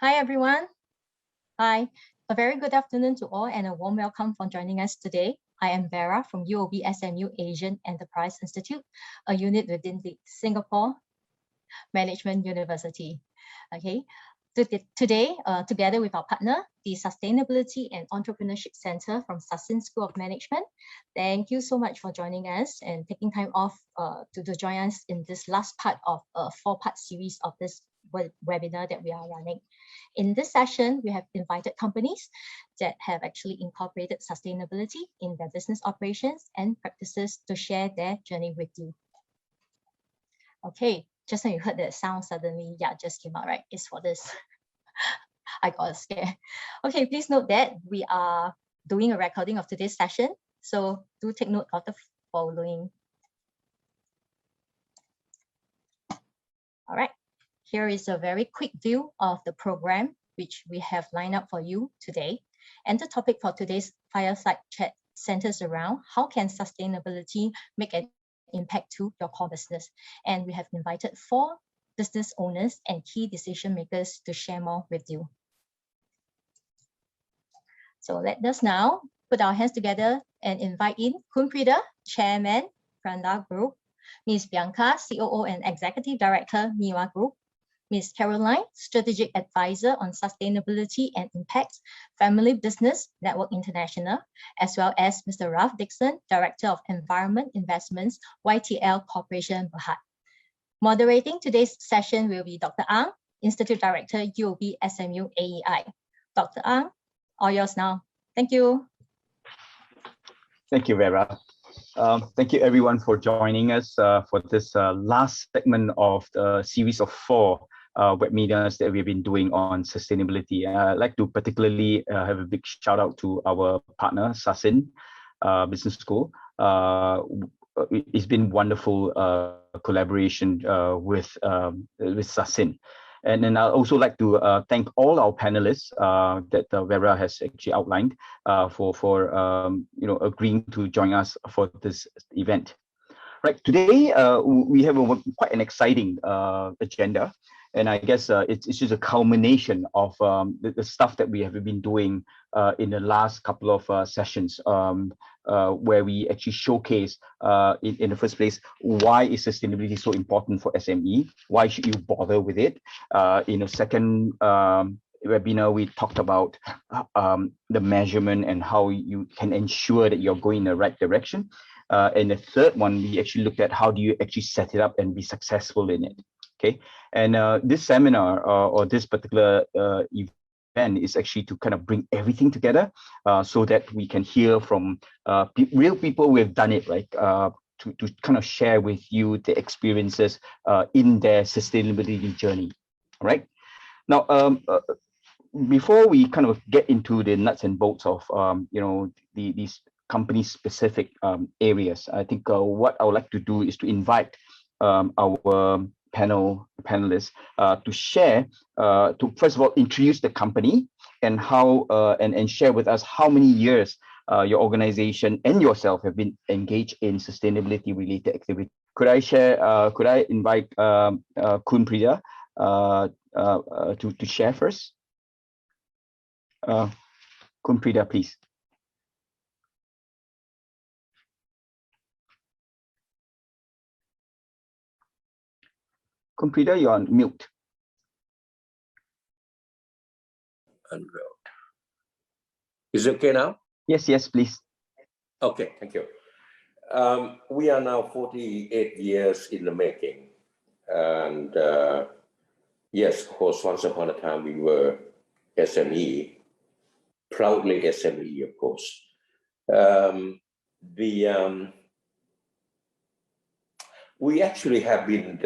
Hi, everyone. Hi. A very good afternoon to all and a warm welcome for joining us today. I am Vera from UOB SMU Asian Enterprise Institute, a unit within the Singapore Management University. Okay. Today, together with our partner, the Sustainability and Entrepreneurship Center from Sassin School of Management, thank you so much for joining us and taking time off to join us in this last part of a 4-part series of this webinar that we are running. In this session, we have invited companies that have actually incorporated sustainability in their business operations and practices to share their journey with you. Okay, just now you heard that sound suddenly, yeah, just came out, right? It's for this. I got scared. Okay, please note that we are doing a recording of today's session, so do take note of the following. All right, here is a very quick view of the program which we have lined up for you today. And the topic for today's fireside chat centers around how can sustainability make an impact to your core business. And we have invited 4 business owners and key decision makers to share more with you. So let us now put our hands together and invite in Khun Prida, Chairman, Belle Group, Ms. Bianca, COO and Executive Director, Miwa Group, Ms. Caroline, Strategic Advisor on Sustainability and Impact, Family Business Network International, as well as Mr. Ralph Dixon, Director of Environment Investments, YTL Corporation, Berhad. Moderating today's session will be Dr. Ang, Institute Director, UOB SMU AEI. Dr. Ang, all yours now. Thank you. Thank you, Vera. Thank you everyone for joining us for this last segment of the series of 4 webinars that we've been doing on sustainability. I'd like to particularly have a big shout out to our partner, Sassin Business School. It's been wonderful collaboration with Sassin. And then I'd also like to thank all our panelists that Vera has actually outlined for agreeing to join us for this event. Right, today we have quite an exciting agenda, and I guess it's just a culmination of the stuff that we have been doing in the last couple of sessions, where we actually showcase in the first place, why is sustainability so important for SME? Why should you bother with it? In a second webinar, we talked about the measurement and how you can ensure that you're going in the right direction. And the third one, we actually looked at how do you actually set it up and be successful in it. Okay, and this seminar or this particular event is actually to kind of bring everything together so that we can hear from real people who have done it, right? To kind of share with you the experiences in their sustainability journey, right? Now, before we kind of get into the nuts and bolts of these company specific areas, I think what I would like to do is to invite our panelists to share, to first of all introduce the company and how and share with us how many years your organization and yourself have been engaged in sustainability related activity. Could I invite Khun Prida to share first? Khun Prida, please. Khun Prida, you're on mute. Unmute. Is it okay now? Yes, please. Okay, thank you. We are now 48 years in the making. And yes, of course, once upon a time we were SME, proudly SME, of course. We actually have been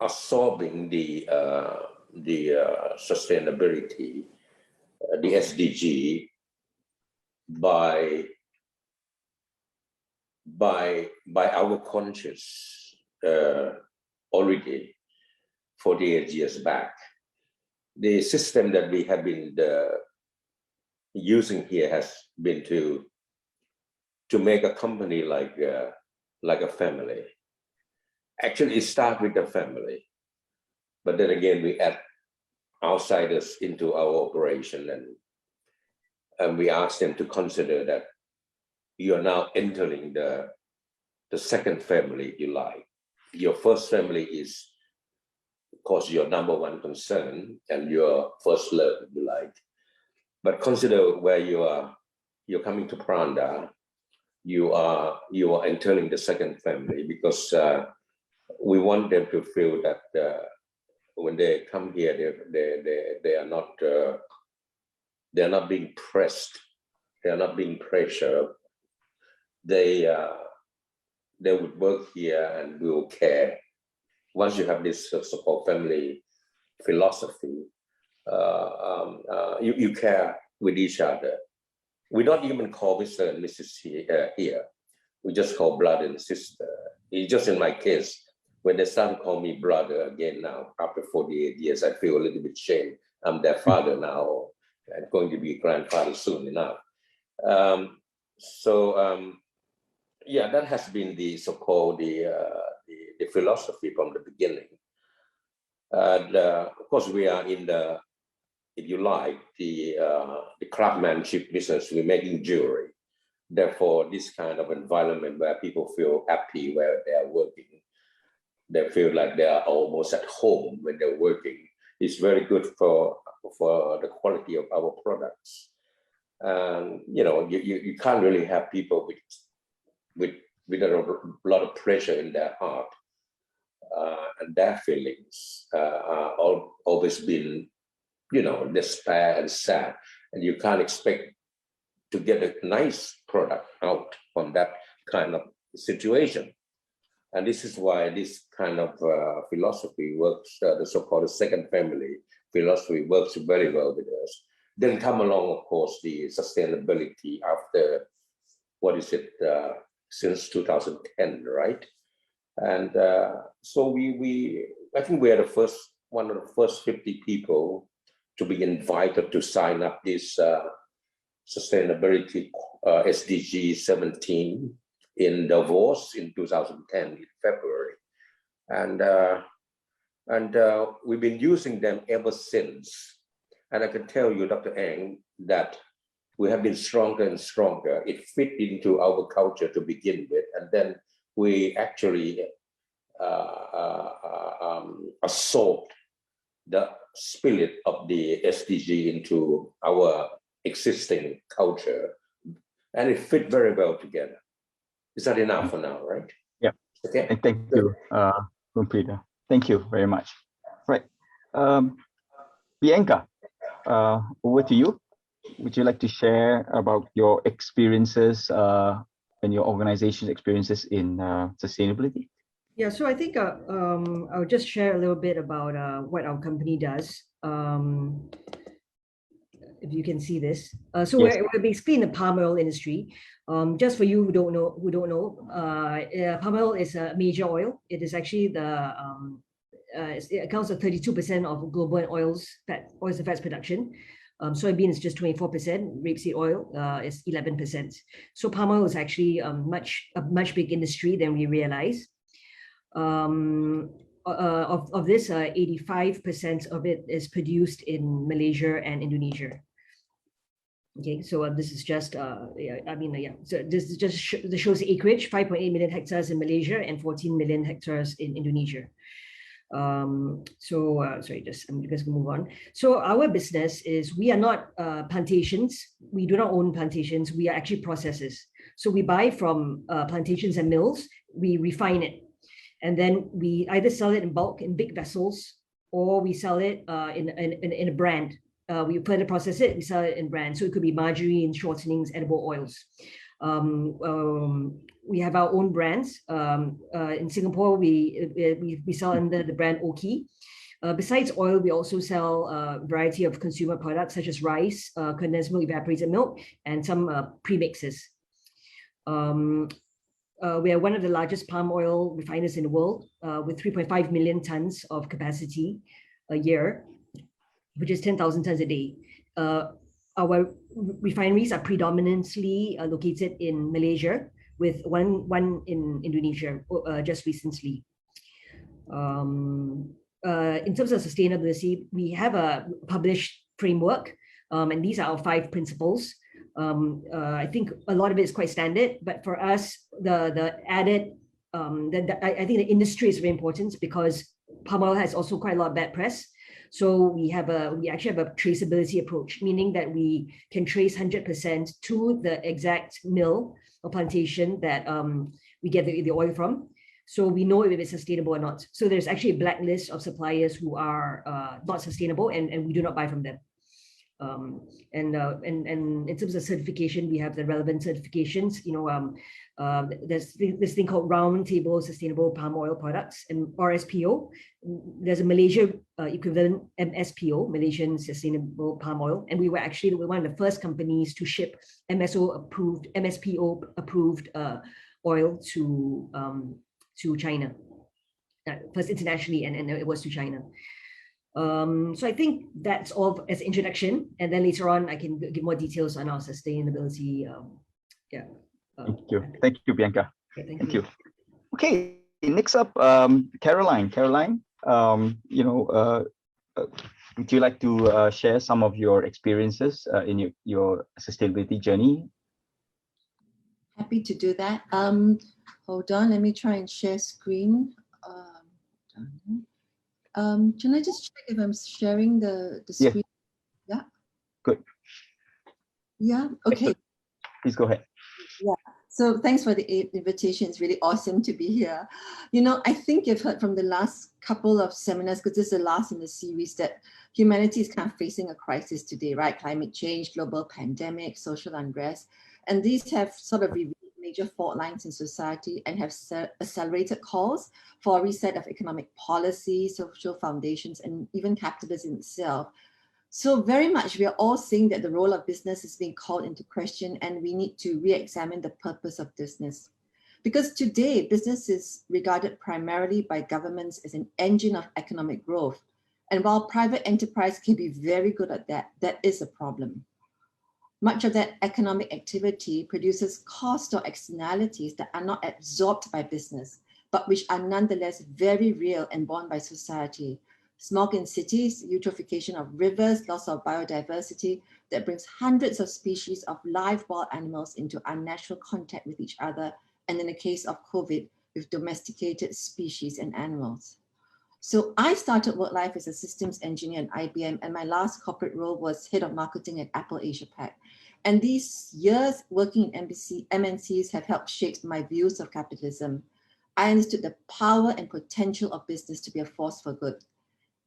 absorbing the sustainability, the SDG, by our conscious already 48 years back. The system that we have been using here has been to make a company like a family. Actually, it starts with a family, but then again we add outsiders into our operation, and we ask them to consider that you are now entering the second family, if you like. Your first family is, of course, your number one concern and your first love, if you like. But consider where you're coming to Pranda, you are entering the second family, because we want them to feel that when they come here, they are not being pressed, they are not being pressured. They would work here and will care. Once you have this so-called family philosophy, you care with each other. We don't even call Mr. and Mrs. here. We just call brother and sister. It's just in my case, when they start to call me brother again now, after 48 years, I feel a little bit shame. I'm their father now, and going to be grandfather soon enough. Yeah, that has been the so-called the philosophy from the beginning. And of course, we are in the, if you like, the craftsmanship business. We're making jewelry. Therefore, this kind of environment where people feel happy where they are working, they feel like they are almost at home when they're working, is very good for the quality of our products. And you can't really have people with a lot of pressure in their heart, and their feelings are always been, despair and sad, and you can't expect to get a nice product out from that kind of situation. And this is why this kind of philosophy works, the so-called second family philosophy works very well with us. Then come along, of course, the sustainability after, since 2010, right? And so I think we are one of the first 50 people to be invited to sign up this sustainability SDG 17 in Davos in 2010, in February. And we've been using them ever since. And I can tell you, Dr. Ang, that we have been stronger and stronger. It fit into our culture to begin with. And then we actually absorbed the spirit of the SDG into our existing culture. And it fit very well together. Is that enough for now, right? Yeah. Okay. And thank you, Peter. Thank you very much. Right. Bianca, over to you. Would you like to share about your experiences and your organization's experiences in sustainability? Yeah, so I think I'll just share a little bit about what our company does. If you can see this, so yes. we're basically in the palm oil industry. Just for you who don't know, palm oil is a major oil. It is actually it accounts for 32% of global oils and fats production. Soybean is just 24%. Rapeseed oil is 11%. So palm oil is actually a much big industry than we realize. Of this, 85% of it is produced in Malaysia and Indonesia. Okay, so this is just, So this just shows the acreage: 5.8 million hectares in Malaysia and 14 million hectares in Indonesia. Sorry, I'm just gonna move on. So our business is, we are not plantations. We do not own plantations. We are actually processors. So we buy from plantations and mills. We refine it, and then we either sell it in bulk in big vessels, or we sell it in a brand. We further process it, we sell it in brands. So it could be margarine, shortenings, edible oils. We have our own brands. In Singapore, we sell under the brand Oki. Besides oil, we also sell a variety of consumer products such as rice, condensed milk, evaporated milk, and some premixes. We are one of the largest palm oil refiners in the world, with 3.5 million tons of capacity a year, which is 10,000 tons a day. Our refineries are predominantly located in Malaysia, with one in Indonesia just recently. in terms of sustainability, we have a published framework, and these are our 5 principles. I think a lot of it is quite standard, but for us, the added, I think the industry is very important because palm oil has also quite a lot of bad press. So we actually have a traceability approach, meaning that we can trace 100% to the exact mill or plantation that we get the oil from. So we know if it's sustainable or not. So there's actually a blacklist of suppliers who are not sustainable, and we do not buy from them. And in terms of certification, we have the relevant certifications. There's this thing called Round Table Sustainable Palm Oil Products, and RSPO. There's a Malaysia equivalent, MSPO, Malaysian Sustainable Palm Oil, and we were actually one of the first companies to ship MSPO approved oil to China, first internationally, and it was to China. So I think that's all as introduction, and then later on I can give more details on our sustainability. Thank you, Bianca. Okay, thank you. Okay, next up, Caroline. Caroline, would you like to share some of your experiences in your sustainability journey? Happy to do that. Hold on, let me try and share screen. Can I just check if I'm sharing the screen? Yeah. Good. Yeah. Okay. Please go ahead. Yeah. So thanks for the invitation. It's really awesome to be here. I think you've heard from the last couple of seminars, because this is the last in the series, that humanity is kind of facing a crisis today, right? Climate change, global pandemic, social unrest. And these have sort of revealed major fault lines in society and have accelerated calls for a reset of economic policy, social foundations, and even capitalism itself. So very much we are all seeing that the role of business is being called into question, and we need to re-examine the purpose of business. Because today, business is regarded primarily by governments as an engine of economic growth. And while private enterprise can be very good at that, that is a problem. Much of that economic activity produces costs or externalities that are not absorbed by business, but which are nonetheless very real and borne by society. Smog in cities, eutrophication of rivers, loss of biodiversity that brings hundreds of species of live wild animals into unnatural contact with each other, and in the case of COVID, with domesticated species and animals. So I started work life as a systems engineer at IBM, and my last corporate role was head of marketing at Apple Asia Pac. And these years working in MNCs have helped shape my views of capitalism. I understood the power and potential of business to be a force for good.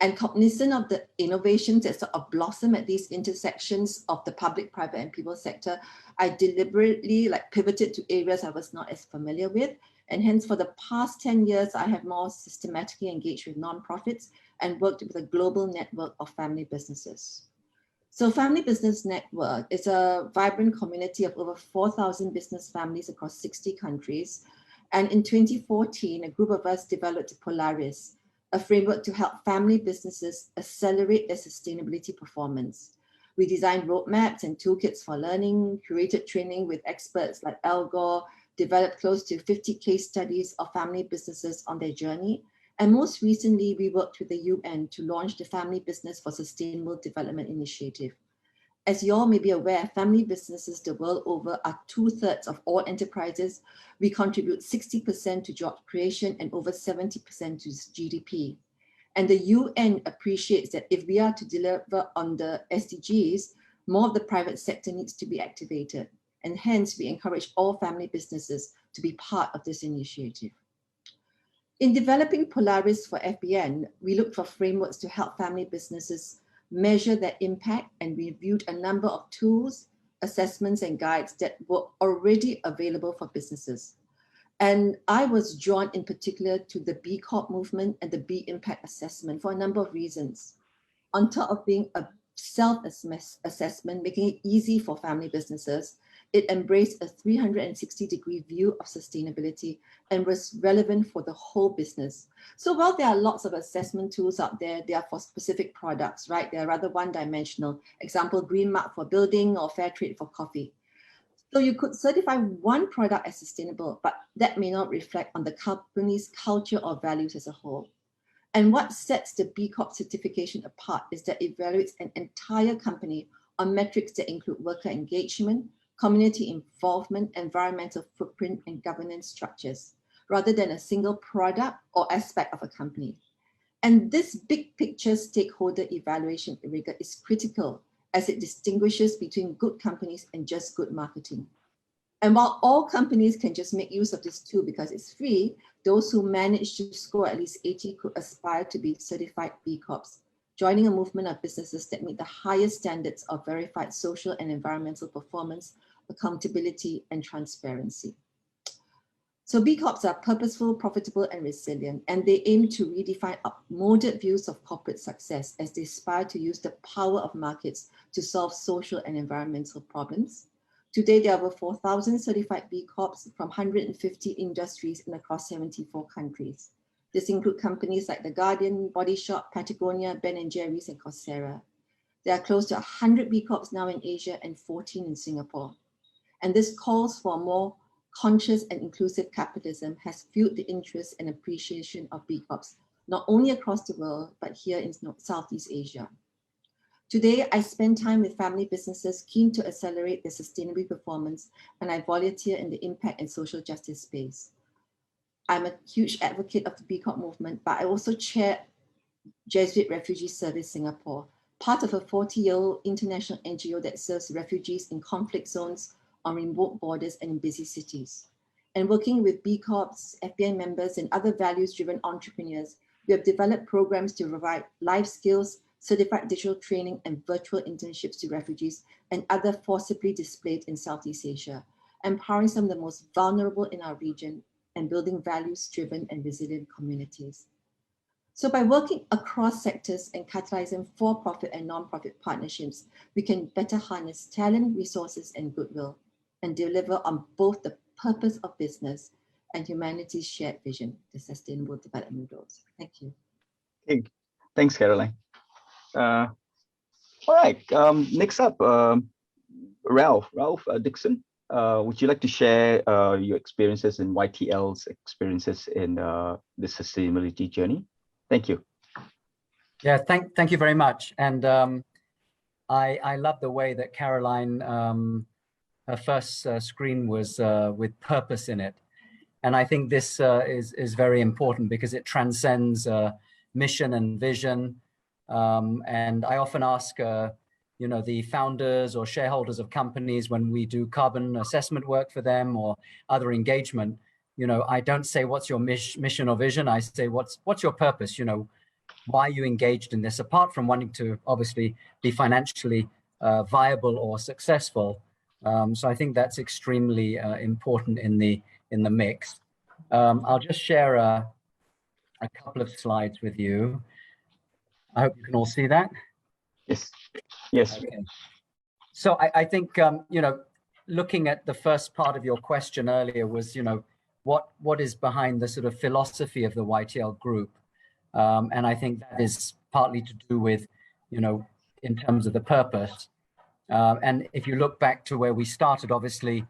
And cognizant of the innovations that sort of blossom at these intersections of the public, private, and people sector, I deliberately pivoted to areas I was not as familiar with. And hence, for the past 10 years, I have more systematically engaged with nonprofits and worked with a global network of family businesses. So Family Business Network is a vibrant community of over 4,000 business families across 60 countries. And in 2014, a group of us developed Polaris, a framework to help family businesses accelerate their sustainability performance. We designed roadmaps and toolkits for learning, curated training with experts like Al Gore, developed close to 50 case studies of family businesses on their journey. And most recently, we worked with the UN to launch the Family Business for Sustainable Development Initiative. As you all may be aware, family businesses the world over are 2/3 of all enterprises. We contribute 60% to job creation and over 70% to GDP. And the UN appreciates that if we are to deliver on the SDGs, more of the private sector needs to be activated. And hence, we encourage all family businesses to be part of this initiative. In developing Polaris for FBN, we looked for frameworks to help family businesses measure their impact, and we reviewed a number of tools, assessments, and guides that were already available for businesses. And I was drawn in particular to the B Corp movement and the B Impact assessment for a number of reasons. On top of being a self-assessment, making it easy for family businesses, it embraced a 360-degree view of sustainability and was relevant for the whole business. So while there are lots of assessment tools out there, they are for specific products, right? They're rather one-dimensional. Example, Green Mark for building or Fair Trade for coffee. So you could certify one product as sustainable, but that may not reflect on the company's culture or values as a whole. And what sets the B Corp certification apart is that it evaluates an entire company on metrics that include worker engagement, community involvement, environmental footprint, and governance structures, rather than a single product or aspect of a company. And this big picture stakeholder evaluation rigor is critical as it distinguishes between good companies and just good marketing. And while all companies can just make use of this tool because it's free, those who manage to score at least 80 could aspire to be certified B Corps, joining a movement of businesses that meet the highest standards of verified social and environmental performance, accountability, and transparency. So B Corps are purposeful, profitable, and resilient, and they aim to redefine outmoded views of corporate success as they aspire to use the power of markets to solve social and environmental problems. Today, there are over 4,000 certified B Corps from 150 industries and across 74 countries. This includes companies like The Guardian, Body Shop, Patagonia, Ben & Jerry's, and Coursera. There are close to 100 B Corps now in Asia and 14 in Singapore. And this calls for more conscious and inclusive capitalism has fueled the interest and appreciation of B Corps, not only across the world, but here in Southeast Asia. Today, I spend time with family businesses keen to accelerate their sustainable performance, and I volunteer in the impact and social justice space. I'm a huge advocate of the B Corp movement, but I also chair Jesuit Refugee Service Singapore, part of a 40-year-old international NGO that serves refugees in conflict zones, on remote borders, and in busy cities. And working with B Corps, FBN members, and other values-driven entrepreneurs, we have developed programs to provide life skills, certified digital training, and virtual internships to refugees and other forcibly displaced in Southeast Asia, empowering some of the most vulnerable in our region and building values-driven and resilient communities. So by working across sectors and catalyzing for-profit and non-profit partnerships, we can better harness talent, resources, and goodwill, and deliver on both the purpose of business and humanity's shared vision, the Sustainable Development Goals. Thank you. Okay. Thanks, Caroline. All right, next up, Ralph Dixon. Would you like to share your experiences in YTL's experiences in the sustainability journey? Thank you. Yeah, thank you very much. And I love the way that Caroline, her first screen was with purpose in it. And I think this is very important because it transcends mission and vision. And I often ask, the founders or shareholders of companies when we do carbon assessment work for them or other engagement, I don't say, what's your mission or vision? I say, what's your purpose? Why are you engaged in this? Apart from wanting to obviously be financially viable or successful. So I think that's extremely important in the mix. I'll just share a couple of slides with you. I hope you can all see that. Yes. Okay. So I think, looking at the first part of your question earlier was, what is behind the sort of philosophy of the YTL group? And I think that is partly to do with, in terms of the purpose. And if you look back to where we started, obviously,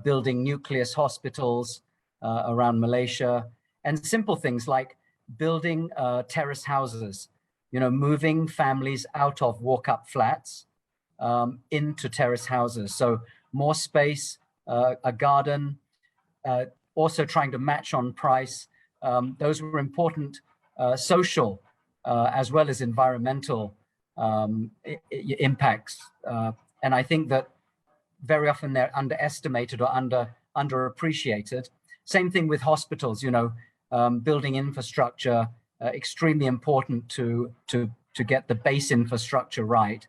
building nucleus hospitals around Malaysia, and simple things like building terrace houses, moving families out of walk-up flats into terrace houses. So more space, a garden, also trying to match on price. Those were important social as well as environmental impacts. And I think that very often they're underestimated or underappreciated. Same thing with hospitals, building infrastructure, extremely important to get the base infrastructure right.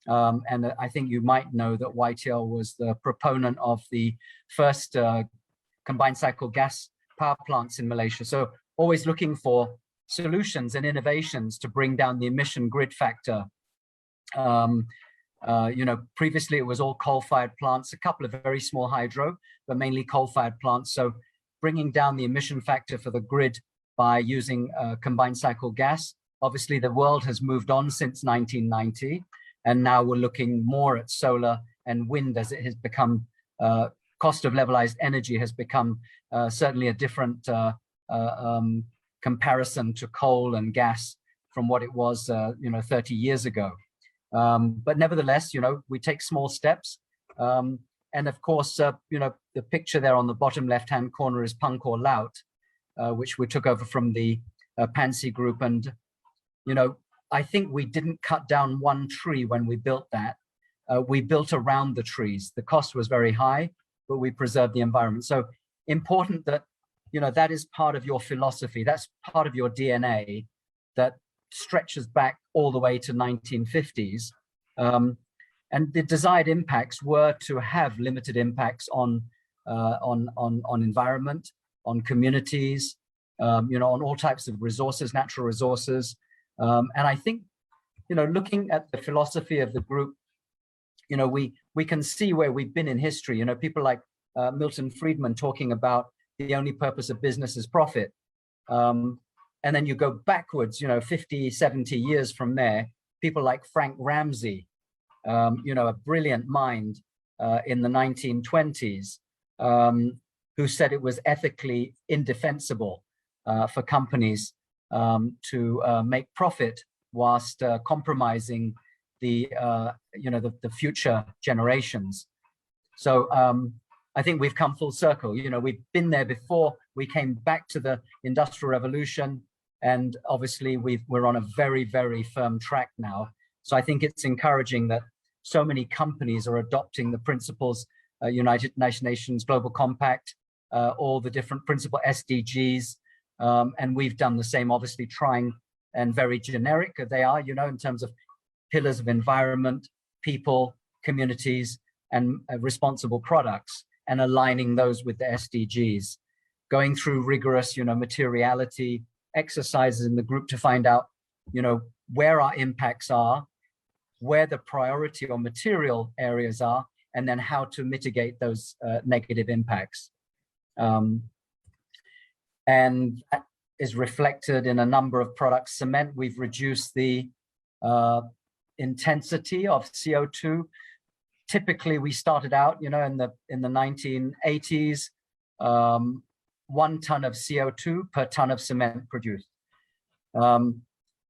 And I think you might know that YTL was the proponent of the first combined cycle gas power plants in Malaysia. So always looking for solutions and innovations to bring down the emission grid factor. Previously it was all coal-fired plants, a couple of very small hydro, but mainly coal-fired plants. So bringing down the emission factor for the grid by using combined cycle gas. Obviously, the world has moved on since 1990, and now we're looking more at solar and wind as it has become, cost of levelized energy has become certainly a different comparison to coal and gas from what it was, 30 years ago. But nevertheless, we take small steps. And of course, the picture there on the bottom left-hand corner is Pangkor Laut, which we took over from the Pansy Group. And, I think we didn't cut down one tree when we built that. We built around the trees. The cost was very high, but we preserved the environment. So important that, that is part of your philosophy. That's part of your DNA that stretches back all the way to 1950s. And the desired impacts were to have limited impacts on environment, on communities, on all types of resources, natural resources. And I think, looking at the philosophy of the group, we can see where we've been in history. People like Milton Friedman talking about the only purpose of business is profit. And then you go backwards, 50, 70 years from there, people like Frank Ramsey, a brilliant mind in the 1920s, who said it was ethically indefensible for companies to make profit whilst compromising the future generations. So I think we've come full circle. We've been there before. We came back to the Industrial Revolution, and obviously we're on a very, very firm track now. So I think it's encouraging that so many companies are adopting the principles, United Nations Global Compact, all the different principal SDGs, and we've done the same, obviously trying, and very generic they are, in terms of pillars of environment, people, communities, and responsible products, and aligning those with the SDGs. Going through rigorous, materiality exercises in the group to find out, where our impacts are, where the priority or material areas are, and then how to mitigate those negative impacts. And that is reflected in a number of products. Cement, we've reduced the intensity of CO2. Typically, we started out, in the 1980s, 1 ton of CO2 per ton of cement produced.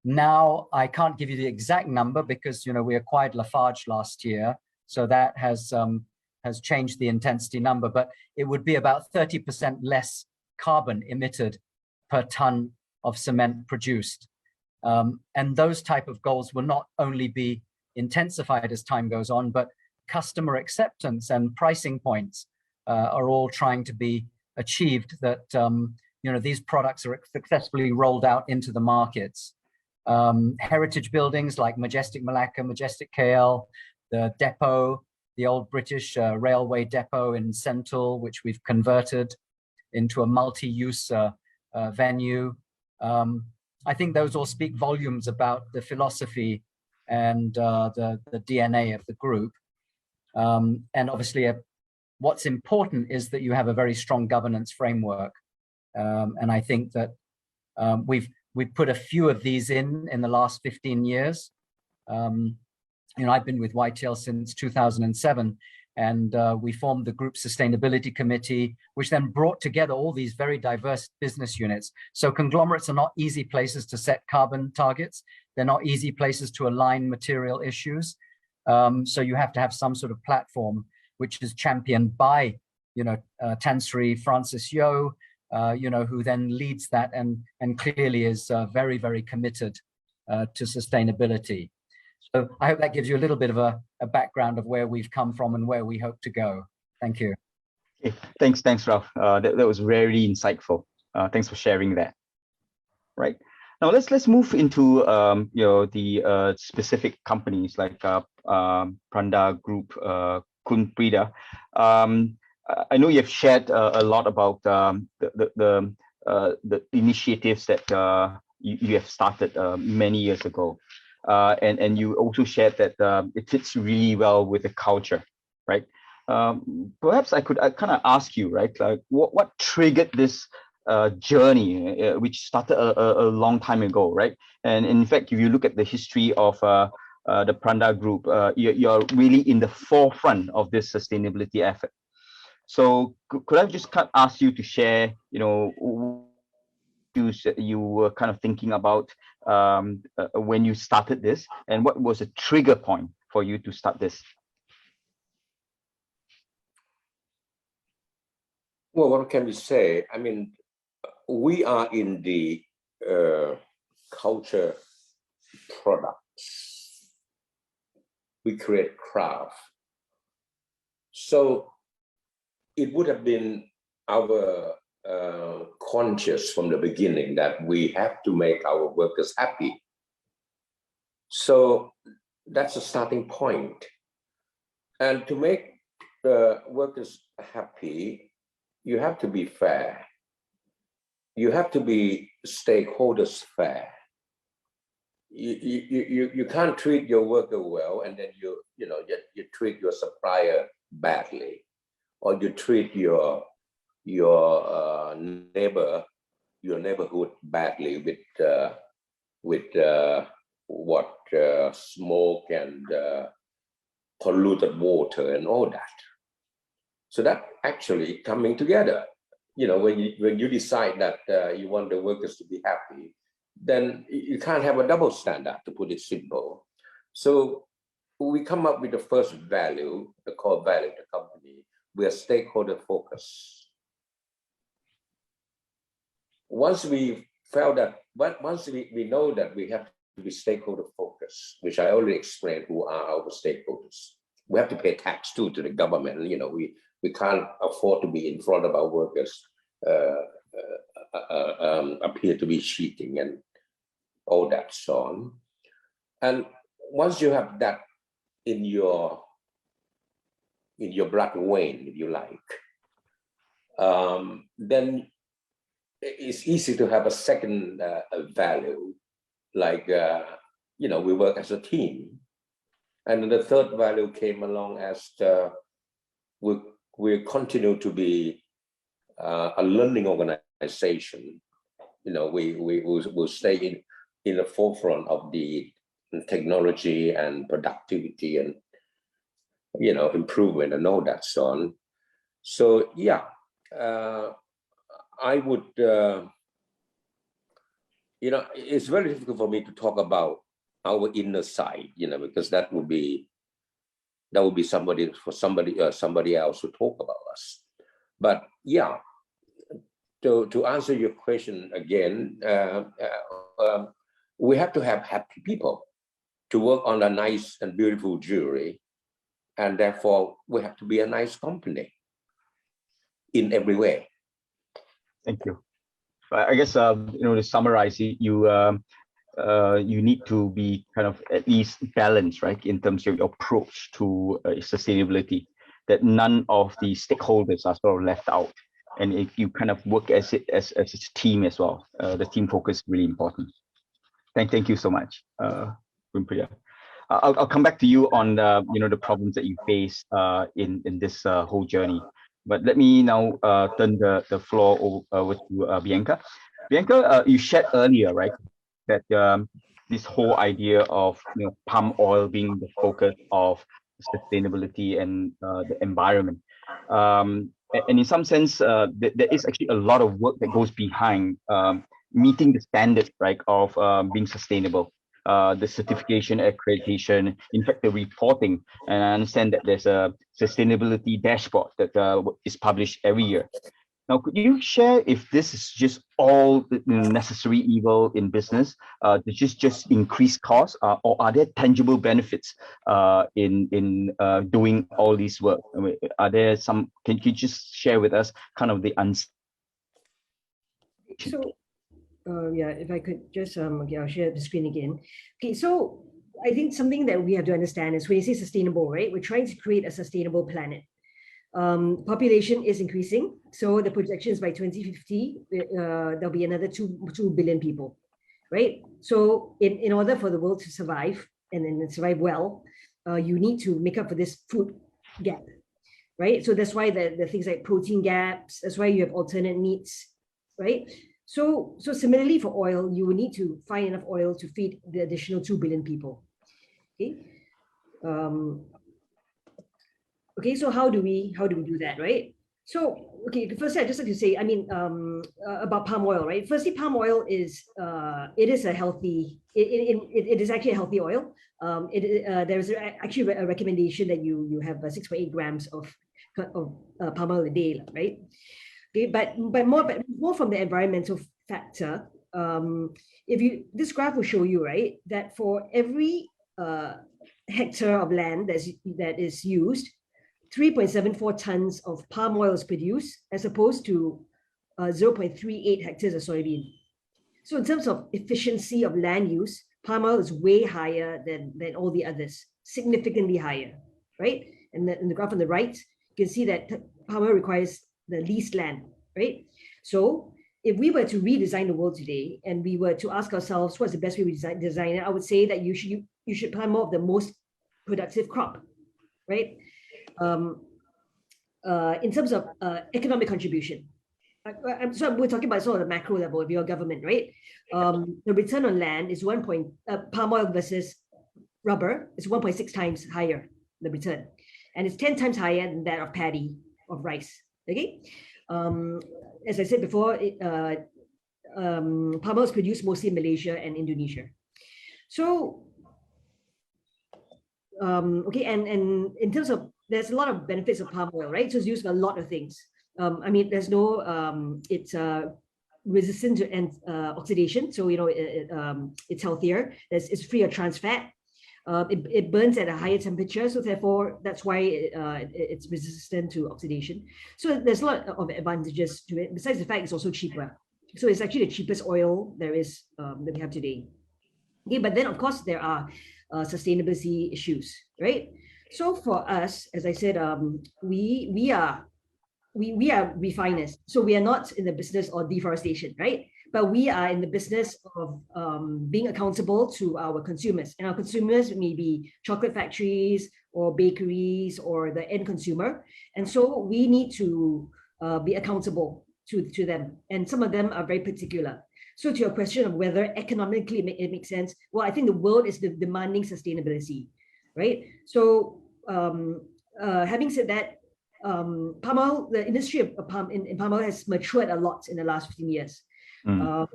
Now, I can't give you the exact number because, we acquired Lafarge last year. So that has changed the intensity number, but it would be about 30% less carbon emitted per ton of cement produced. And those type of goals will not only be intensified as time goes on, but customer acceptance and pricing points are all trying to be achieved, that these products are successfully rolled out into the markets. Heritage buildings like Majestic Malacca, Majestic KL, the depot, the old British railway depot in Sentul, which we've converted into a multi-use venue. I think those all speak volumes about the philosophy and the DNA of the group. And obviously, what's important is that you have a very strong governance framework. And I think that we've put a few of these in the last 15 years. I've been with YTL since 2007, and we formed the Group Sustainability Committee, which then brought together all these very diverse business units. So conglomerates are not easy places to set carbon targets. They're not easy places to align material issues. So you have to have some sort of platform, which is championed by, Tan Sri Francis Yeo, who then leads that and clearly is very, very committed to sustainability. So I hope that gives you a little bit of a background of where we've come from and where we hope to go. Thank you. Okay, thanks, Ralph. That was very insightful. Thanks for sharing that. Right. Now let's move into the specific companies like Pranda Group, Kun Prida. I know you've shared a lot about the initiatives that you have started many years ago, and you also shared that it fits really well with the culture, right? Perhaps I kind of ask you, right, like what triggered this journey, which started a long time ago, right? And in fact, if you look at the history of the Pranda Group, you're really in the forefront of this sustainability effort. So could I just ask you to share, issues that you were kind of thinking about when you started this, and what was a trigger point for you to start this? Well, what can we say? I mean, we are in the culture products. We create craft. So it would have been our conscious from the beginning that we have to make our workers happy. So that's a starting point. And to make the workers happy, you have to be fair. You have to be stakeholders fair. You can't treat your worker well and then you treat your supplier badly, or you treat your neighborhood badly with smoke and polluted water and all that. So that actually coming together. When you decide that you want the workers to be happy, then you can't have a double standard, to put it simple. So we come up with the first value, the core value of the company. We are stakeholder focused. Once we know that we have to be stakeholder focused, which I already explained who are our stakeholders. We have to pay tax too to the government. We can't afford to be in front of our workers, appear to be cheating and all that so on. And once you have that in your blood vein, if you like, then it's easy to have a second value, like we work as a team. And then the third value came along as we continue to be a learning organization. We will stay in the forefront of the technology and productivity and improvement and all that so on. So yeah, I would it's very difficult for me to talk about our inner side, because that would be somebody else to talk about us. But yeah, to answer your question again, we have to have happy people to work on a nice and beautiful jewelry, and therefore we have to be a nice company in every way. Thank you. I guess to summarize, you need to be kind of at least balanced, right, in terms of your approach to sustainability, that none of the stakeholders are sort of left out. And if you kind of work as a team as well, the team focus is really important. Thank you so much, Wimpriya. I'll come back to you on the problems that you face in this whole journey. But let me now turn the floor over to Bianca. Bianca, you shared earlier, right, that this whole idea of palm oil being the focus of sustainability and the environment. And in some sense, there is actually a lot of work that goes behind meeting the standards, right, of being sustainable. The certification, accreditation, in fact, the reporting. And I understand that there's a sustainability dashboard that is published every year. Now, could you share if this is just all necessary evil in business, to just increase costs, or are there tangible benefits in doing all these work? I mean, are there some? Can you just share with us kind of the So, yeah, if I could just okay, I'll share the screen again. Okay, so I think something that we have to understand is when you say sustainable, right? We're trying to create a sustainable planet. Population is increasing, so the projection is by 2050 there'll be another 2 billion people, right? So in order for the world to survive and then survive well, you need to make up for this food gap, right? So that's why the things like protein gaps, that's why you have alternate meats, right? So similarly for oil, you will need to find enough oil to feed the additional 2 billion people. Okay. Okay, so how do we do that, right? So, okay, firstly, I just like to say, I mean, about palm oil, right? Firstly, palm oil is, it is a healthy, it is actually a healthy oil. There's actually a recommendation that you have 6.8 grams of palm oil a day, right? Okay, but more from the environmental factor. This graph will show you, right, that for every hectare of land that is used, 3.74 tons of palm oil is produced, as opposed to 0.38 hectares of soybean. So in terms of efficiency of land use, palm oil is way higher than all the others, significantly higher, right? And in the graph on the right, you can see that palm oil requires the least land, right? So if we were to redesign the world today and we were to ask ourselves what's the best way we design it, I would say that you should plant more of the most productive crop, right? In terms of economic contribution. So we're talking about sort of the macro level of your government, right? The return on land is palm oil versus rubber is 1.6 times higher, the return. And it's 10 times higher than that of paddy, of rice, okay? As I said before, palm oil is produced mostly in Malaysia and Indonesia. So, okay, and in terms of, there's a lot of benefits of palm oil, right? So it's used for a lot of things. I mean, there's no, it's resistant to oxidation. So, you know, it's healthier. It's free of trans fat. It burns at a higher temperature. So therefore, that's why it's resistant to oxidation. So there's a lot of advantages to it. Besides the fact it's also cheaper. So it's actually the cheapest oil there is that we have today. Okay, but then of course there are sustainability issues, right? So for us, as I said, we are refiners. So we are not in the business of deforestation, right? But we are in the business of being accountable to our consumers. And our consumers may be chocolate factories or bakeries or the end consumer. And so we need to be accountable to them. And some of them are very particular. So to your question of whether economically it makes sense, well, I think the world is demanding sustainability, right? So having said that, palm oil, the industry of palm oil has matured a lot in the last 15 years. You know,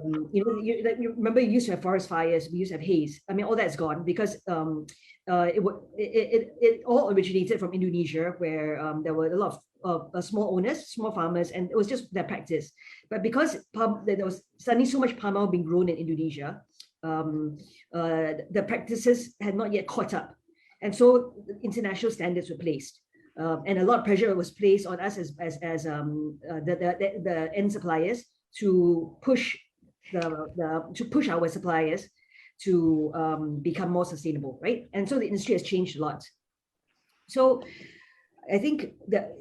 you remember you used to have forest fires, we used to have haze. I mean, all that's gone because it all originated from Indonesia, where there were a lot of small owners, small farmers, and it was just their practice. But because there was suddenly so much palm oil being grown in Indonesia, the practices had not yet caught up. And so international standards were placed. And a lot of pressure was placed on us as the end suppliers to push our suppliers to become more sustainable, right? And so the industry has changed a lot. So I think that,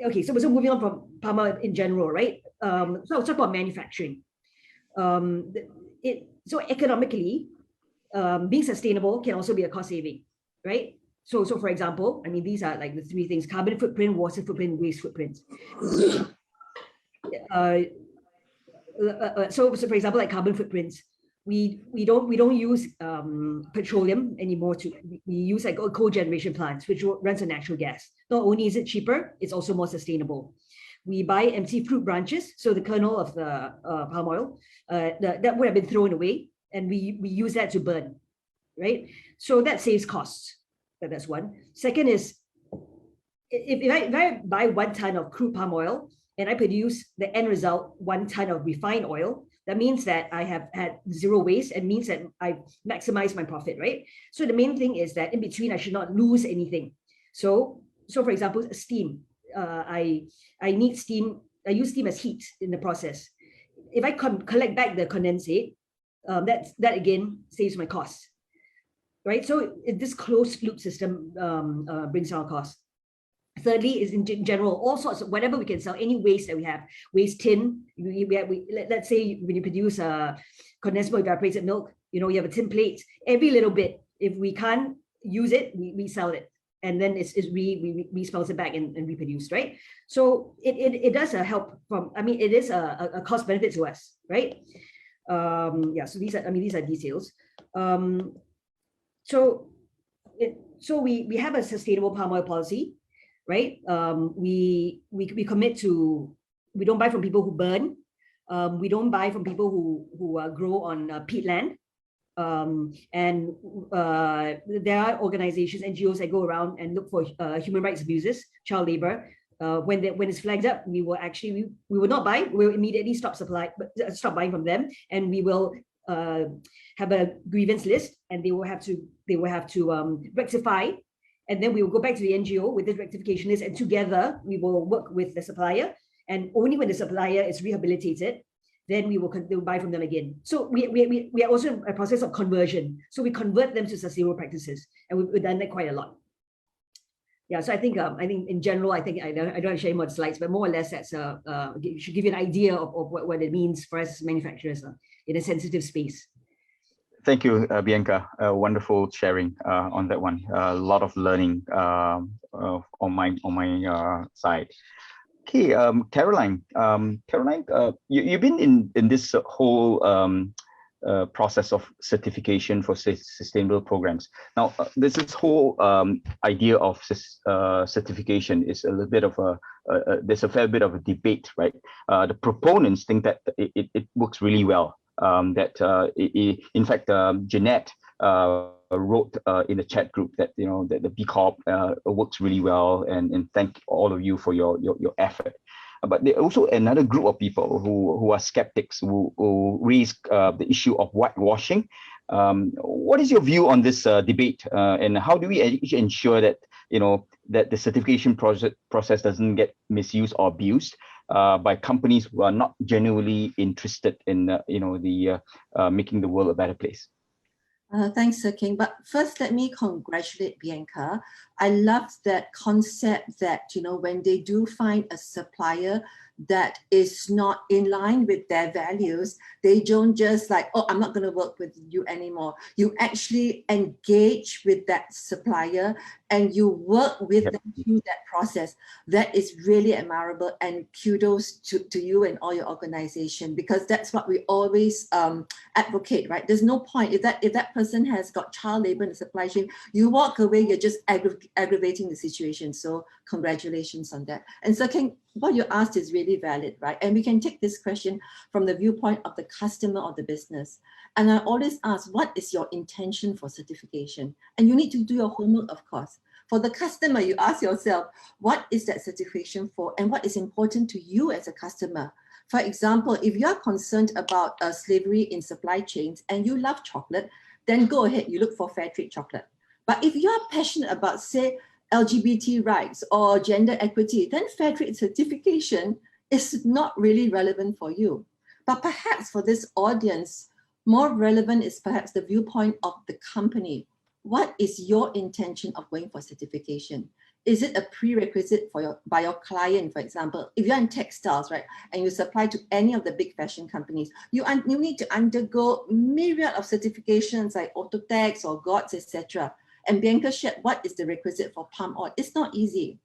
okay, so moving on from palm oil in general, right? So I'll talk about manufacturing. So economically, being sustainable can also be a cost saving, right? So for example, I mean, these are like the three things: carbon footprint, water footprint, waste footprint. So for example, like carbon footprints, we don't use petroleum anymore. We use like cogeneration plants, which runs on natural gas. Not only is it cheaper, it's also more sustainable. We buy empty fruit branches, so the kernel of the palm oil that would have been thrown away, and we use that to burn, right? So that saves costs. That's one. Second is, if I buy 1 ton of crude palm oil and I produce the end result 1 ton of refined oil, that means that I have had zero waste and means that I maximize my profit, right? So the main thing is that in between, I should not lose anything. So for example, steam. I need steam. I use steam as heat in the process. If I collect back the condensate, that again saves my costs. Right, so this closed loop system brings down costs. Thirdly, is in general, all sorts of whatever we can sell, any waste that we have, waste tin. Let's say when you produce condensed milk, evaporated milk, you know, you have a tin plate. Every little bit, if we can't use it, we sell it, and then we spelt it back and reproduced, right? So it does help from. I mean, it is a cost benefit to us, right? Yeah. So these are details. So we have a sustainable palm oil policy. right? We commit to, we don't buy from people who burn. We don't buy from people who grow on peatland. And there are organizations, NGOs that go around and look for human rights abuses, child labor. When it's flagged up, we will actually, we will not buy, we'll immediately stop buying from them, and we will have a grievance list, and they will have to rectify, and then we will go back to the NGO with this rectification list, and together we will work with the supplier, and only when the supplier is rehabilitated, then we will buy from them again. So we are also in a process of conversion. So we convert them to sustainable practices, and we've done that quite a lot. Yeah, so I think in general, I don't want to share more slides, but more or less that's should give you an idea of what it means for us as manufacturers in a sensitive space. Thank you, Bianca. Wonderful sharing on that one. A lot of learning on my side. Okay, Caroline. You've been in this whole process of certification for sustainable programs. Now, this whole idea of certification is a little bit of there's a fair bit of a debate, right? The proponents think that it works really well. In fact, Jeanette wrote in the chat group that that the B Corp works really well, and thank all of you for your effort. But there are also another group of people who are skeptics, who raise the issue of whitewashing. What is your view on this debate, and how do we ensure that that the certification process doesn't get misused or abused by companies who are not genuinely interested in making the world a better place? Thanks, Sir King. But first, let me congratulate Bianca. I love that concept that, when they do find a supplier that is not in line with their values, they don't just like, oh, I'm not going to work with you anymore. You actually engage with that supplier and you work with them through that process. That is really admirable, and kudos to you and all your organization, because that's what we always advocate, right? There's no point if that person has got child labor in the supply chain, you walk away, you're just aggravating the situation. So congratulations on that. And second, what you asked is really valid, right? And we can take this question from the viewpoint of the customer or the business. And I always ask, what is your intention for certification? And you need to do your homework, of course. For the customer, you ask yourself, what is that certification for, and what is important to you as a customer? For example, if you are concerned about slavery in supply chains and you love chocolate, then go ahead, you look for fair trade chocolate. But if you are passionate about, say, LGBT rights or gender equity, then fair trade certification is not really relevant for you. But perhaps for this audience, more relevant is perhaps the viewpoint of the company. What is your intention of going for certification? Is it a prerequisite by your client, for example? If you're in textiles, right, and you supply to any of the big fashion companies, you need to undergo myriad of certifications like Autotex or GOTS, etc. And Bianca shared what is the requisite for palm oil. It's not easy.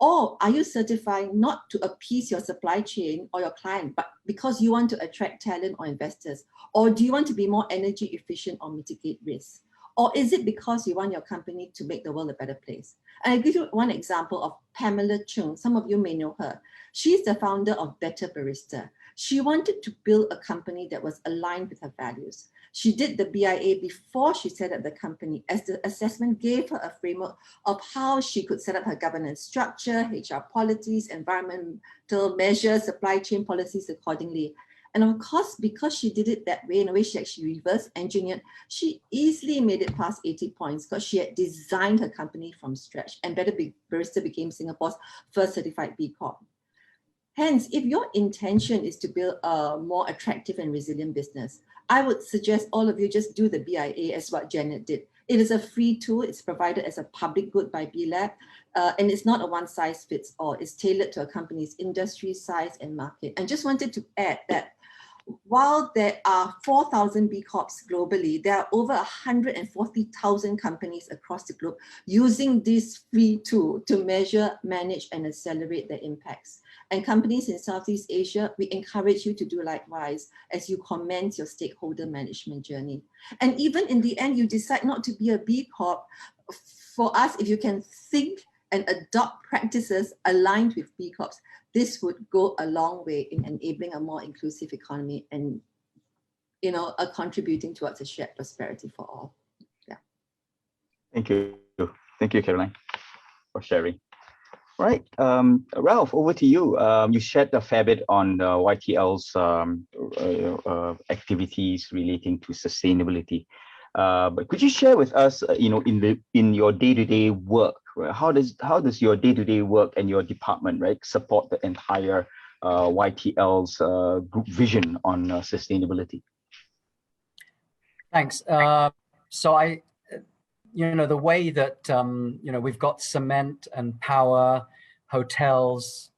Or are you certifying not to appease your supply chain or your client, but because you want to attract talent or investors? Or do you want to be more energy efficient or mitigate risk? Or is it because you want your company to make the world a better place? And I'll give you one example of Pamela Chung. Some of you may know her. She's the founder of Better Barista. She wanted to build a company that was aligned with her values. She did the BIA before she set up the company, as the assessment gave her a framework of how she could set up her governance structure, HR policies, environmental measures, supply chain policies accordingly. And of course, because she did it that way, in a way she actually reverse engineered, she easily made it past 80 points because she had designed her company from scratch, and Better Barista became Singapore's first certified B Corp. Hence, if your intention is to build a more attractive and resilient business, I would suggest all of you just do the BIA as what Janet did. It is a free tool. It's provided as a public good by B Lab, and it's not a one-size-fits-all. It's tailored to a company's industry, size, and market. And just wanted to add that while there are 4,000 B Corps globally, there are over 140,000 companies across the globe using this free tool to measure, manage, and accelerate their impacts. And companies in Southeast Asia, we encourage you to do likewise as you commence your stakeholder management journey. And even in the end, you decide not to be a B Corp. For us, if you can think and adopt practices aligned with B Corps, this would go a long way in enabling a more inclusive economy and, you know, contributing towards a shared prosperity for all. Yeah. Thank you. Thank you, Caroline, for sharing. Right, Ralph, over to you. You shared a fair bit on YTL's activities relating to sustainability. But could you share with us, you know, in your day-to-day work, right? How does your day-to-day work and your department, right, support the entire YTL's group vision on sustainability? Thanks. So you know, the way that, you know, we've got cement and power, hotels,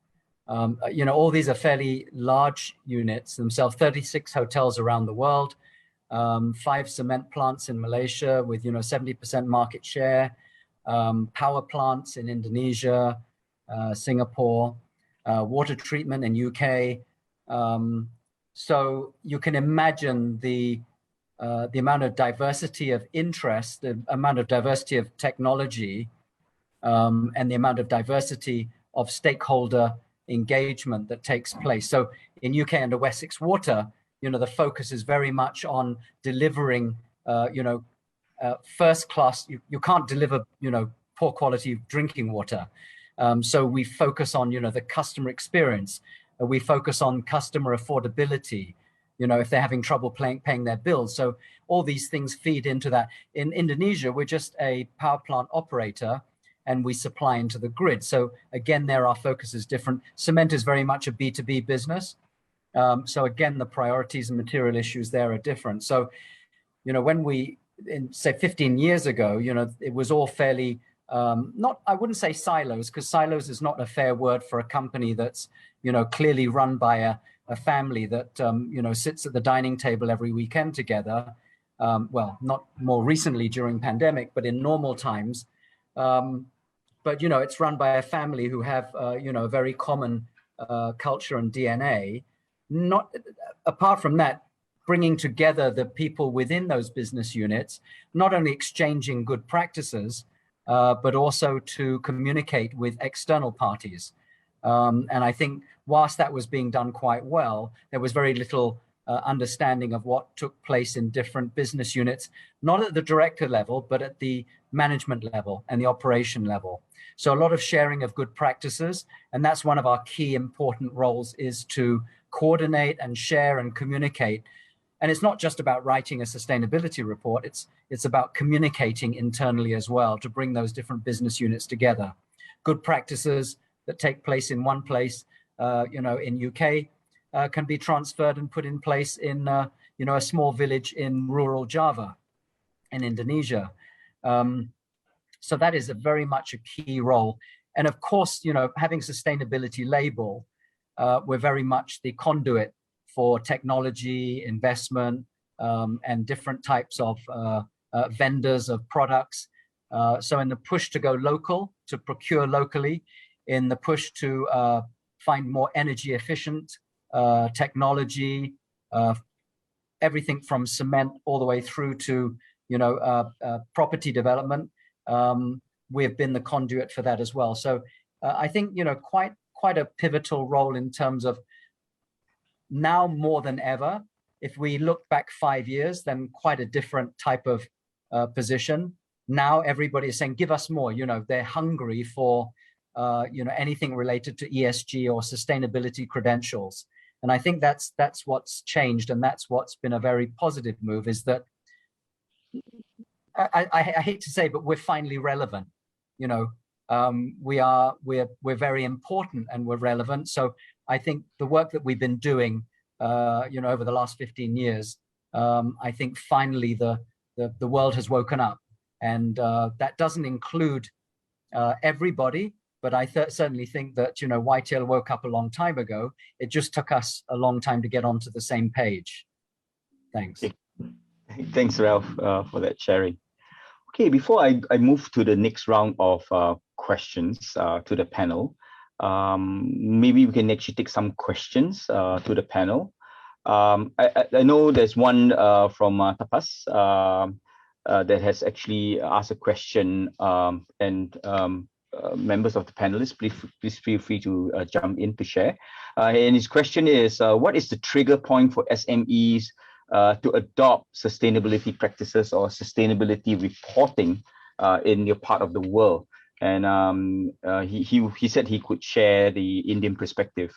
you know, all these are fairly large units themselves, 36 hotels around the world, 5 cement plants in Malaysia with, you know, 70% market share, power plants in Indonesia, Singapore, water treatment in UK. So you can imagine the amount of diversity of interest, the amount of diversity of technology, and the amount of diversity of stakeholder engagement that takes place. So in UK under Wessex Water, you know, the focus is very much on delivering, you know, first class. You can't deliver, you know, poor quality drinking water. So we focus on, you know, the customer experience. We focus on customer affordability, you know, if they're having trouble paying their bills. So all these things feed into that. In Indonesia, we're just a power plant operator and we supply into the grid. So again, there our focus is different. Cement is very much a B2B business. So again, the priorities and material issues there are different. So, you know, when we, say 15 years ago, you know, it was all fairly, I wouldn't say silos, because silos is not a fair word for a company that's, you know, clearly run by a family that, you know, sits at the dining table every weekend together. Well, not more recently during pandemic, but in normal times. But, you know, it's run by a family who have, you know, a very common culture and DNA. Not apart from that, bringing together the people within those business units, not only exchanging good practices, but also to communicate with external parties. And I think whilst that was being done quite well, there was very little understanding of what took place in different business units, not at the director level, but at the management level and the operation level. So a lot of sharing of good practices, and that's one of our key important roles, is to coordinate and share and communicate. And it's not just about writing a sustainability report, it's about communicating internally as well to bring those different business units together. Good practices that take place in one place, you know, in UK, can be transferred and put in place in, you know, a small village in rural Java in Indonesia. So that is very much a key role. And of course, you know, having sustainability label, we're very much the conduit for technology, investment, and different types of vendors of products. So in the push to go local, to procure locally, in the push to find more energy efficient technology, everything from cement all the way through to, you know, property development, we have been the conduit for that as well. So I think, you know, quite a pivotal role in terms of now more than ever. If we look back 5 years, then quite a different type of position. Now everybody is saying, give us more, you know, they're hungry for, you know, anything related to ESG or sustainability credentials. And I think that's what's changed. And that's what's been a very positive move, is that I hate to say, but we're finally relevant. You know, we're very important and we're relevant. So I think the work that we've been doing, you know, over the last 15 years, I think finally the world has woken up, and that doesn't include everybody. But I certainly think that, you know, YTL woke up a long time ago. It just took us a long time to get onto the same page. Thanks. Thanks, Ralph, for that sharing. Okay, before I move to the next round of questions to the panel, maybe we can actually take some questions to the panel. I know there's one from Tapas that has actually asked a question, and members of the panelists, please feel free to jump in to share. And his question is, what is the trigger point for SMEs to adopt sustainability practices or sustainability reporting in your part of the world? And he said he could share the Indian perspective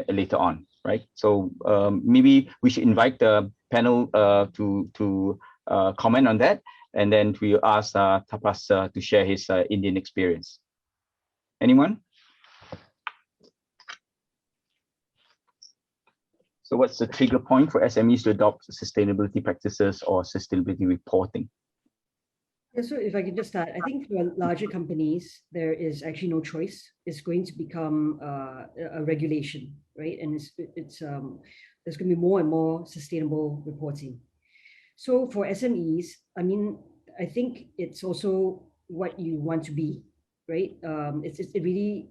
later on, right? So maybe we should invite the panel to comment on that, and then we'll ask Tapas to share his Indian experience. Anyone? So what's the trigger point for SMEs to adopt sustainability practices or sustainability reporting? Yeah, so if I can just start, I think for larger companies, there is actually no choice. It's going to become a regulation, right? And there's going to be more and more sustainable reporting. So for SMEs, I mean, I think it's also what you want to be, right? It really,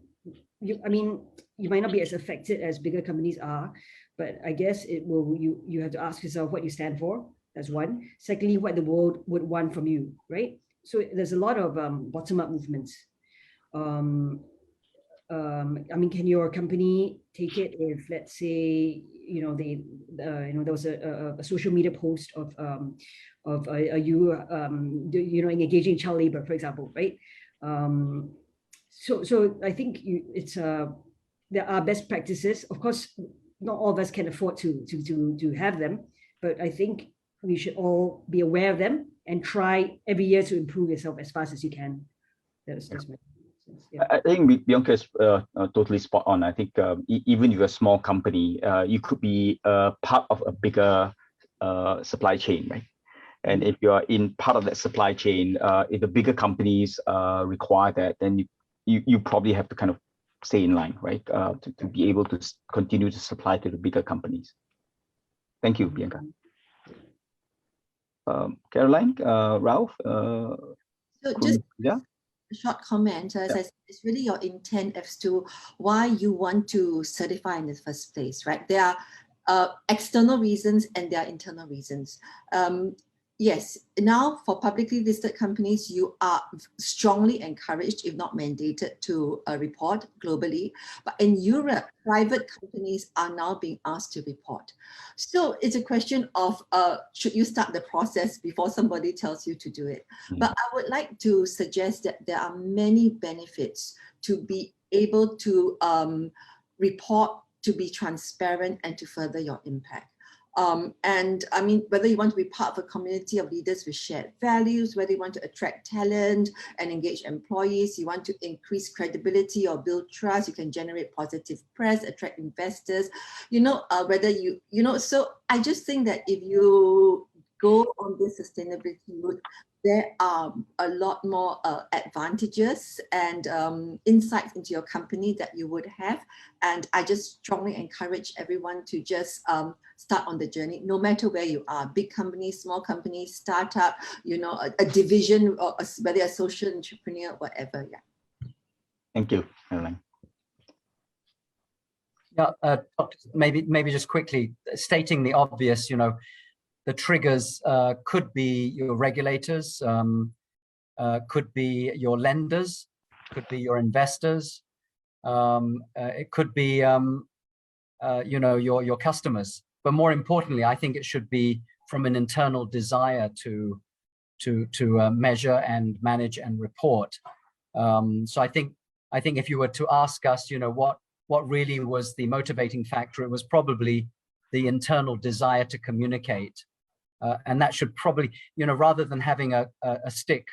I mean, you might not be as affected as bigger companies are, but I guess it will. You have to ask yourself what you stand for. That's one. Secondly, what the world would want from you, right? So there's a lot of bottom-up movements. I mean, can your company take it if, let's say, there was a social media post of engaging child labor, for example, right? So I think there are best practices. Of course, not all of us can afford to have them, but I think we should all be aware of them and try every year to improve yourself as fast as you can. That's my sense. Yeah. I think Bianca is totally spot on. I think even if you're a small company, you could be part of a bigger supply chain, right? And if you're in part of that supply chain, if the bigger companies require that, then you probably have to kind of stay in line, right? To be able to continue to supply to the bigger companies. Thank you, Bianca. Caroline, Ralph. So just yeah. A short comment. As I said, it's really your intent as to why you want to certify in the first place, right? There are external reasons and there are internal reasons. Yes, now for publicly listed companies, you are strongly encouraged, if not mandated, to report globally. But in Europe, private companies are now being asked to report. So it's a question of should you start the process before somebody tells you to do it? But I would like to suggest that there are many benefits to be able to report, to be transparent, and to further your impact. And I mean, whether you want to be part of a community of leaders with shared values, whether you want to attract talent and engage employees, you want to increase credibility or build trust, you can generate positive press, attract investors, whether so I just think that if you go on this sustainability route, there are a lot more advantages and insights into your company that you would have. And I just strongly encourage everyone to just start on the journey, no matter where you are, big company, small company, startup, a division, or whether a social entrepreneur, whatever. Yeah. Thank you, Caroline. Yeah, maybe just quickly stating the obvious, the triggers could be your regulators, could be your lenders, could be your investors, it could be your customers. But more importantly, I think it should be from an internal desire to measure and manage and report. So I think if you were to ask us, what really was the motivating factor, it was probably the internal desire to communicate. And that should probably, rather than having a stick,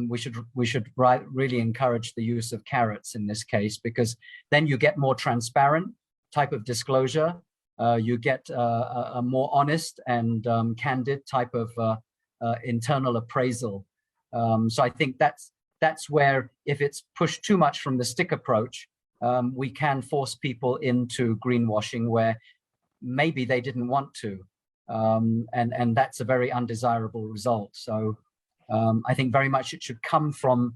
we should really encourage the use of carrots in this case, because then you get more transparent type of disclosure. You get a more honest and candid type of internal appraisal. So I think that's where, if it's pushed too much from the stick approach, we can force people into greenwashing where maybe they didn't want to. And that's a very undesirable result. So I think very much it should come from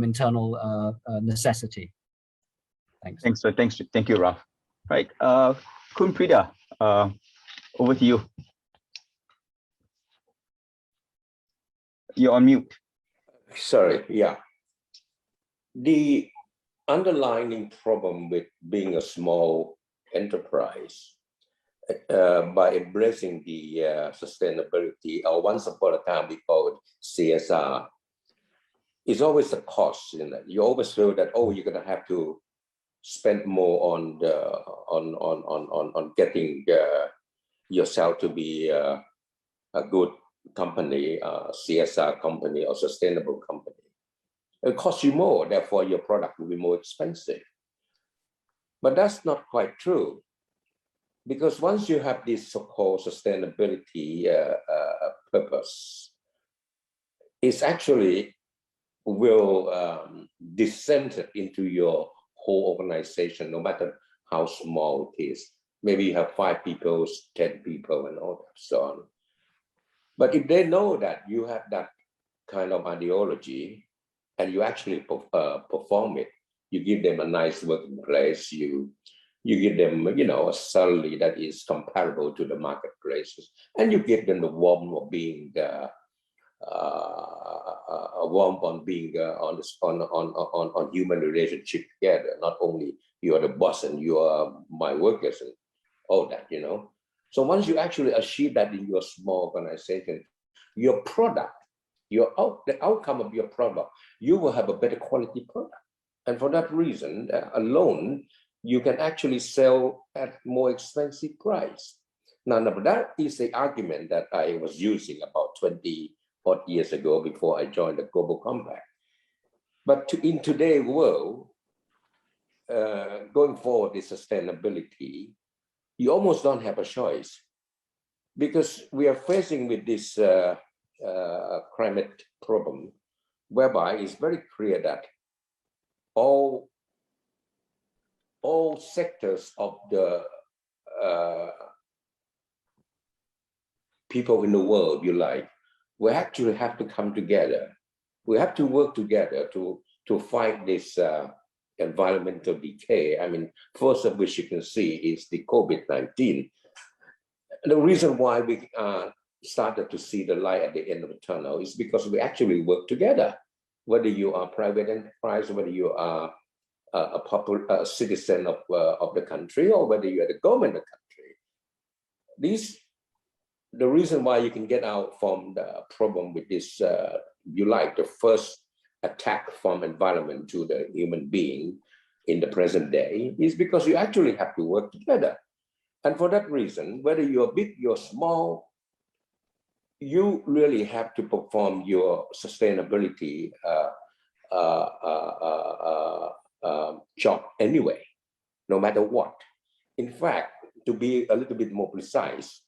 internal necessity. Thanks. Thank you, Ralph. Right, Kun Prida, over to you. You're on mute. Sorry, yeah. The underlying problem with being a small enterprise, by embracing the sustainability, or once upon a time we called CSR, is always the cost. You always feel that, oh, you're going to have to spend more on getting yourself to be a good company, CSR company or sustainable company. It costs you more, therefore your product will be more expensive. But that's not quite true, because once you have this so-called sustainability purpose, it's actually will descend into your whole organization, no matter how small it is. Maybe you have 5 people, 10 people, and all that, so on. But if they know that you have that kind of ideology and you actually perform it, you give them a nice working place, you give them, a salary that is comparable to the marketplaces, and you give them the warmth of being on human relationship together. Not only you are the boss and you are my workers and all that, So once you actually achieve that in your small organization, your product, the outcome of your product, you will have a better quality product. And for that reason alone, you can actually sell at more expensive price. Now, that is the argument that I was using about 20 odd years ago before I joined the Global Compact. But in today's world, going forward with sustainability, you almost don't have a choice, because we are facing with this climate problem, whereby it's very clear that all sectors of the people in the world, we actually have to come together. We have to work together to fight this environmental decay. I mean, first of which you can see is the COVID-19. The reason why we started to see the light at the end of the tunnel is because we actually work together. Whether you are private enterprise, whether you are a citizen of the country, or whether you are the government of the country. The reason why you can get out from the problem with this, the first attack from environment to the human being in the present day, is because you actually have to work together. And for that reason, whether you're big, you're small, you really have to perform your sustainability job anyway, no matter what. In fact, to be a little bit more precise,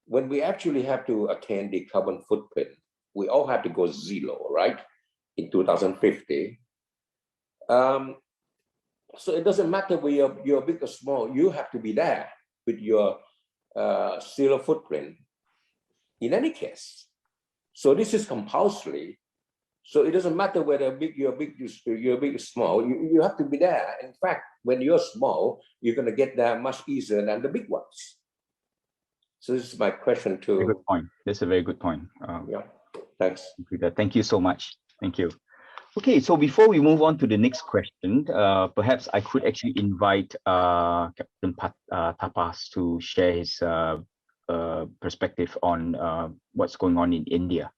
when we actually have to attain the carbon footprint, we all have to go zero, right? In 2050. So it doesn't matter whether you're big or small, you have to be there with your zero footprint in any case. So this is compulsory. So it doesn't matter whether you're big or small, you have to be there. In fact, when you're small, you're going to get there much easier than the big ones. So this is my question to... Good point. That's a very good point. Yeah, thanks. Thank you so much. Thank you. Okay, so before we move on to the next question, perhaps I could actually invite Captain Tapas to share his perspective on what's going on in India.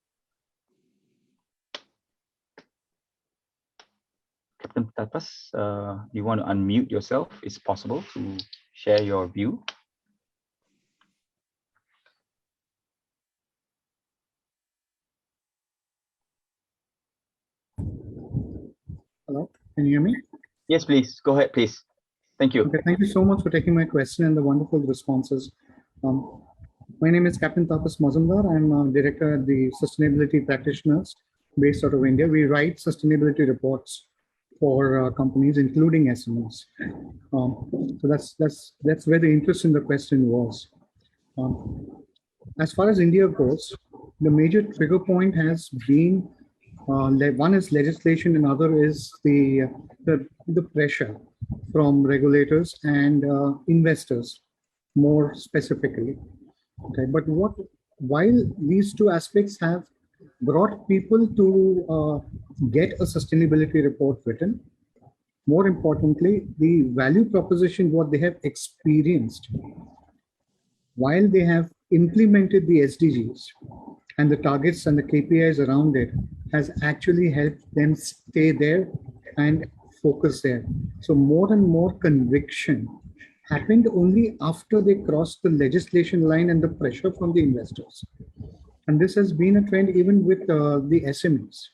Captain Tapas, you want to unmute yourself? It's possible to share your view. Hello, can you hear me? Yes, please. Go ahead, please. Thank you. Okay, thank you so much for taking my question and the wonderful responses. My name is Captain Tapas Mazumdar. I'm director at the Sustainability Practitioners based out of India. We write sustainability reports for companies, including SMEs. So that's where the interest in the question was. As far as India goes, the major trigger point has been one is legislation, and other is the pressure from regulators and investors, more specifically. Okay, but while these two aspects have brought people to get a sustainability report written, More importantly, the value proposition, what they have experienced while they have implemented the SDGs and the targets and the KPIs around it, has actually helped them stay there and focus there. So more and more conviction happened only after they crossed the legislation line and the pressure from the investors. And this has been a trend even with the SMEs.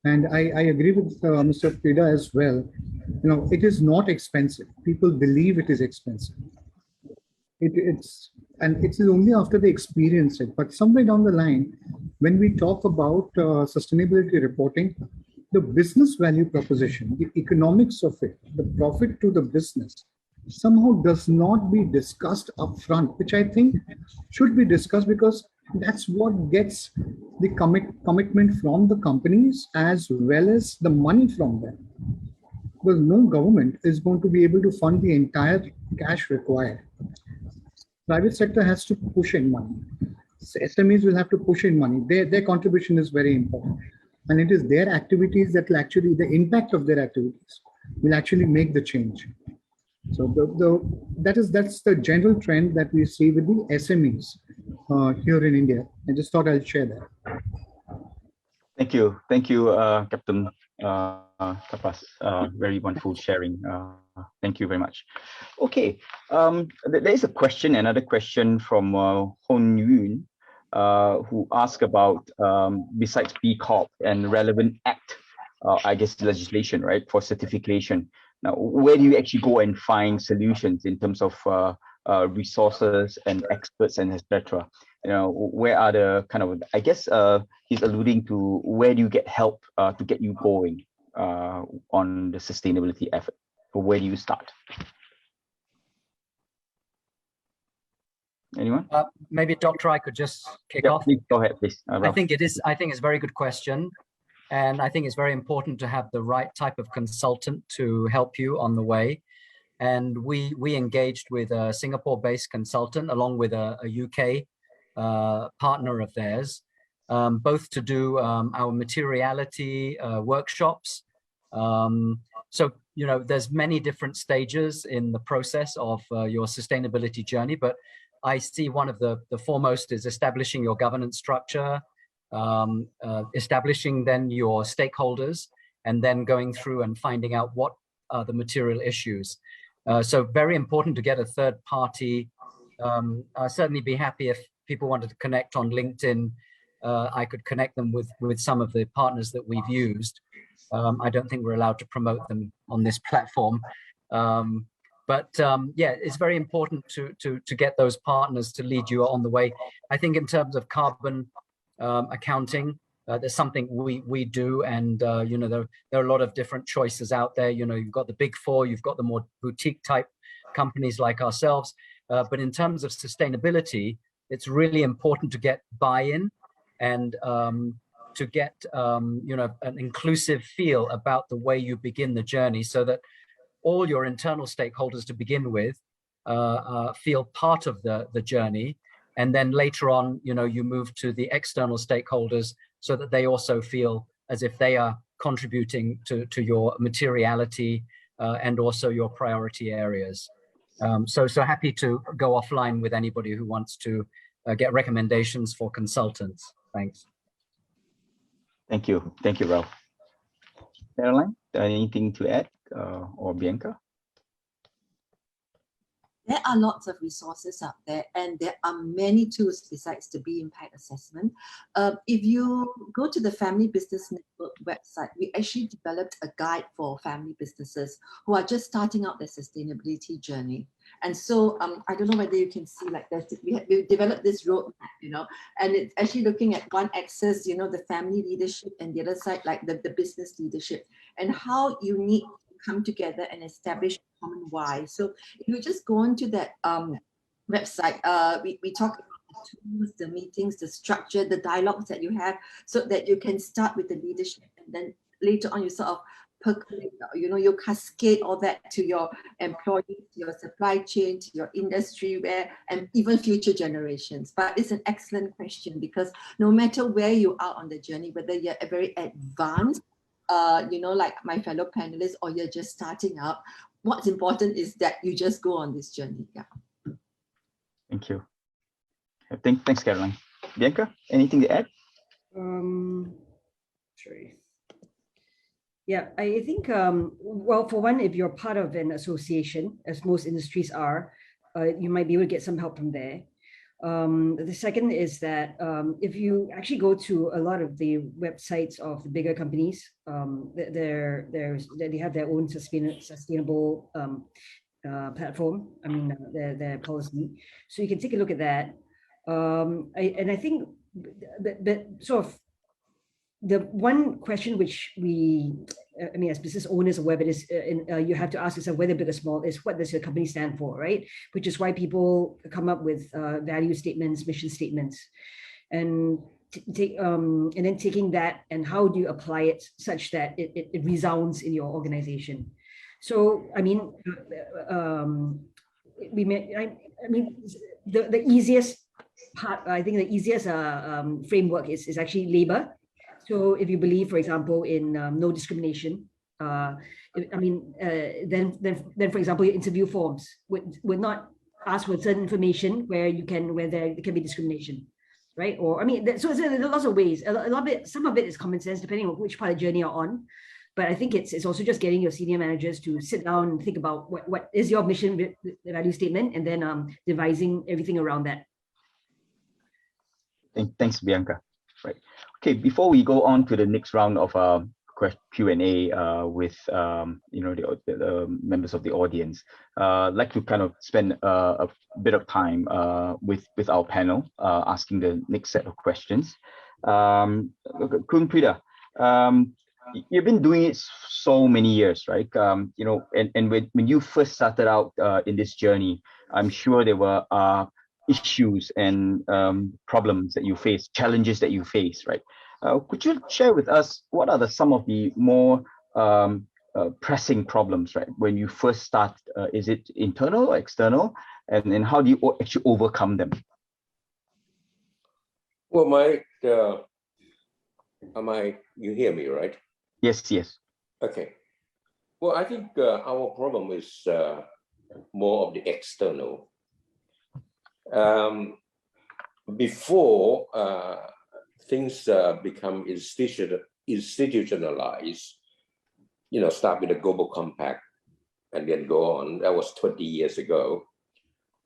And I agree with Mr. Frida as well. You know, it is not expensive. People believe it is expensive. It is only after they experience it. But somewhere down the line, when we talk about sustainability reporting, the business value proposition, the economics of it, the profit to the business, somehow does not be discussed upfront, which I think should be discussed, because that's what gets the commitment from the companies as well as the money from them. Because no government is going to be able to fund the entire cash required. Private sector has to push in money. SMEs will have to push in money. Their contribution is very important. And it is their activities that will actually, the impact of their activities will actually make the change. So that's the general trend that we see with the SMEs here in India. I just thought I'll share that. Thank you, Captain Tapas. Very wonderful sharing. Thank you very much. Okay, there is a question, another question from Hon Yun, who asked about besides B Corp and relevant act, I guess legislation, right, for certification. Now, where do you actually go and find solutions in terms of resources and experts and etc.? You know, where are the kind of, I guess he's alluding to where do you get help to get you going on the sustainability effort? Or where do you start? Anyone? Maybe Dr. I could just kick off. Please go ahead, please. I think it's a very good question. And I think it's very important to have the right type of consultant to help you on the way. And we engaged with a Singapore-based consultant along with a UK partner of theirs, both to do our materiality workshops. So, you know, there's many different stages in the process of your sustainability journey, but I see one of the foremost is establishing your governance structure, establishing then your stakeholders, and then going through and finding out what are the material issues. So very important to get a third party. I'll certainly be happy if people wanted to connect on LinkedIn. I could connect them with some of the partners that we've used. I don't think we're allowed to promote them on this platform. But yeah, it's very important to get those partners to lead you on the way. I think in terms of carbon accounting, there's something we do, and you know, there are a lot of different choices out there. You know, you've got the big four, you've got the more boutique type companies like ourselves. But in terms of sustainability, it's really important to get buy-in and to get you know, an inclusive feel about the way you begin the journey, so that all your internal stakeholders to begin with feel part of the journey. And then later on, you know, you move to the external stakeholders so that they also feel as if they are contributing to your materiality and also your priority areas. So happy to go offline with anybody who wants to get recommendations for consultants. Thanks. Thank you, Ralph. Caroline, anything to add, or Bianca? There are lots of resources out there, and there are many tools besides the B Impact Assessment. If you go to the Family Business Network website, we actually developed a guide for family businesses who are just starting out their sustainability journey. And so I don't know whether you can see, like, we developed this roadmap, you know, and it's actually looking at one axis, you know, the family leadership, and the other side, like the business leadership, and how you need to come together and establish a common why. So if you just go onto that website, we talk about the tools, the meetings, the structure, the dialogues that you have, so that you can start with the leadership, and then later on you sort of percolate, you know, you cascade all that to your employees, to your supply chain, to your industry, and even future generations. But it's an excellent question, because no matter where you are on the journey, whether you're very advanced like my fellow panelists, or you're just starting out, what's important is that you just go on this journey. Yeah. Thank you. Thanks, Caroline. Bianca, anything to add? Sorry. Yeah, I think, well, for one, if you're part of an association, as most industries are, you might be able to get some help from there. The second is that if you actually go to a lot of the websites of the bigger companies, they have their own sustainable platform. I mean, their policy. So you can take a look at that. And I think that sort of the one question which I mean, as business owners or whatever it is, you have to ask yourself, whether big or small, is what does your company stand for, right? Which is why people come up with value statements, mission statements, and then taking that and how do you apply it such that it resounds in your organization. So, I mean, the easiest part, I think the easiest framework is actually labor. So if you believe, for example, in no discrimination, then for example, your interview forms would not ask for certain information where there can be discrimination, right? Or I mean, so there are lots of ways. A lot of it, some of it is common sense, depending on which part of the journey you're on. But I think it's also just getting your senior managers to sit down and think about what is your mission value statement, and then devising everything around that. Thanks, Bianca. Right. Okay, before we go on to the next round of Q&A with the members of the audience, I'd like to kind of spend a bit of time with our panel asking the next set of questions. Kun Prida, you've been doing it so many years, right? And when you first started out in this journey, I'm sure there were issues and problems that you face, challenges that you face, right? Could you share with us what are some of the more pressing problems, right? When you first start, is it internal or external? And how do you actually overcome them? Well, you hear me, right? Yes, yes. Okay. Well, I think our problem is more of the external. Before things become institutionalized, start with the Global Compact and then go on. That was 20 years ago.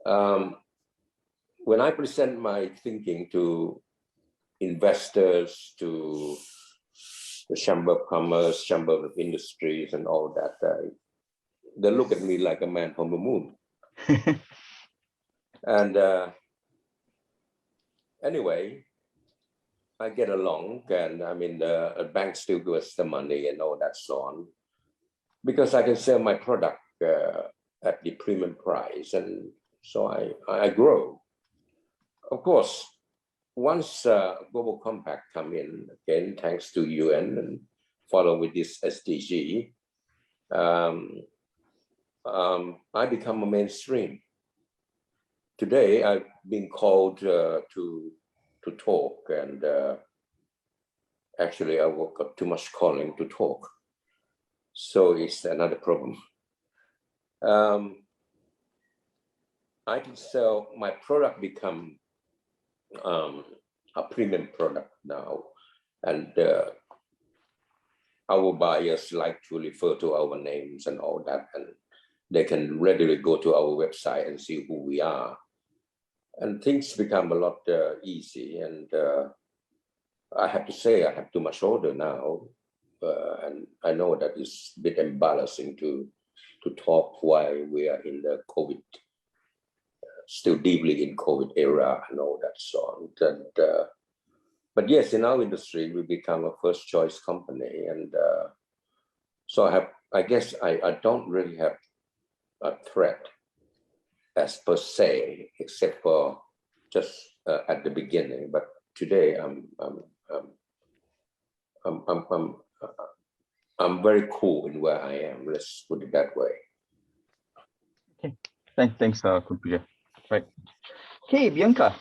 When I present my thinking to investors, to the Chamber of Commerce, Chamber of Industries, and all that, they look at me like a man from the moon. And anyway, I get along, and I mean, the bank still gives us the money and all that so on, because I can sell my product at the premium price, and so I grow. Of course, once Global Compact come in, again, thanks to UN and follow with this SDG, I become a mainstream. Today, I've been called to talk, and actually, I woke up too much calling to talk. So it's another problem. I can sell my product, become a premium product now, and our buyers like to refer to our names and all that, and they can readily go to our website and see who we are. And things become a lot easy. And I have to say, I have too much order now. And I know that it's a bit embarrassing to talk while we are in the COVID, still deeply in COVID era and all that so on. And, but yes, in our industry, we become a first choice company. And so I guess I don't really have a threat as per se, except for just at the beginning. But today, I'm very cool in where I am. Let's put it that way. Okay, thanks, Kumpija. Right. Okay, Bianca.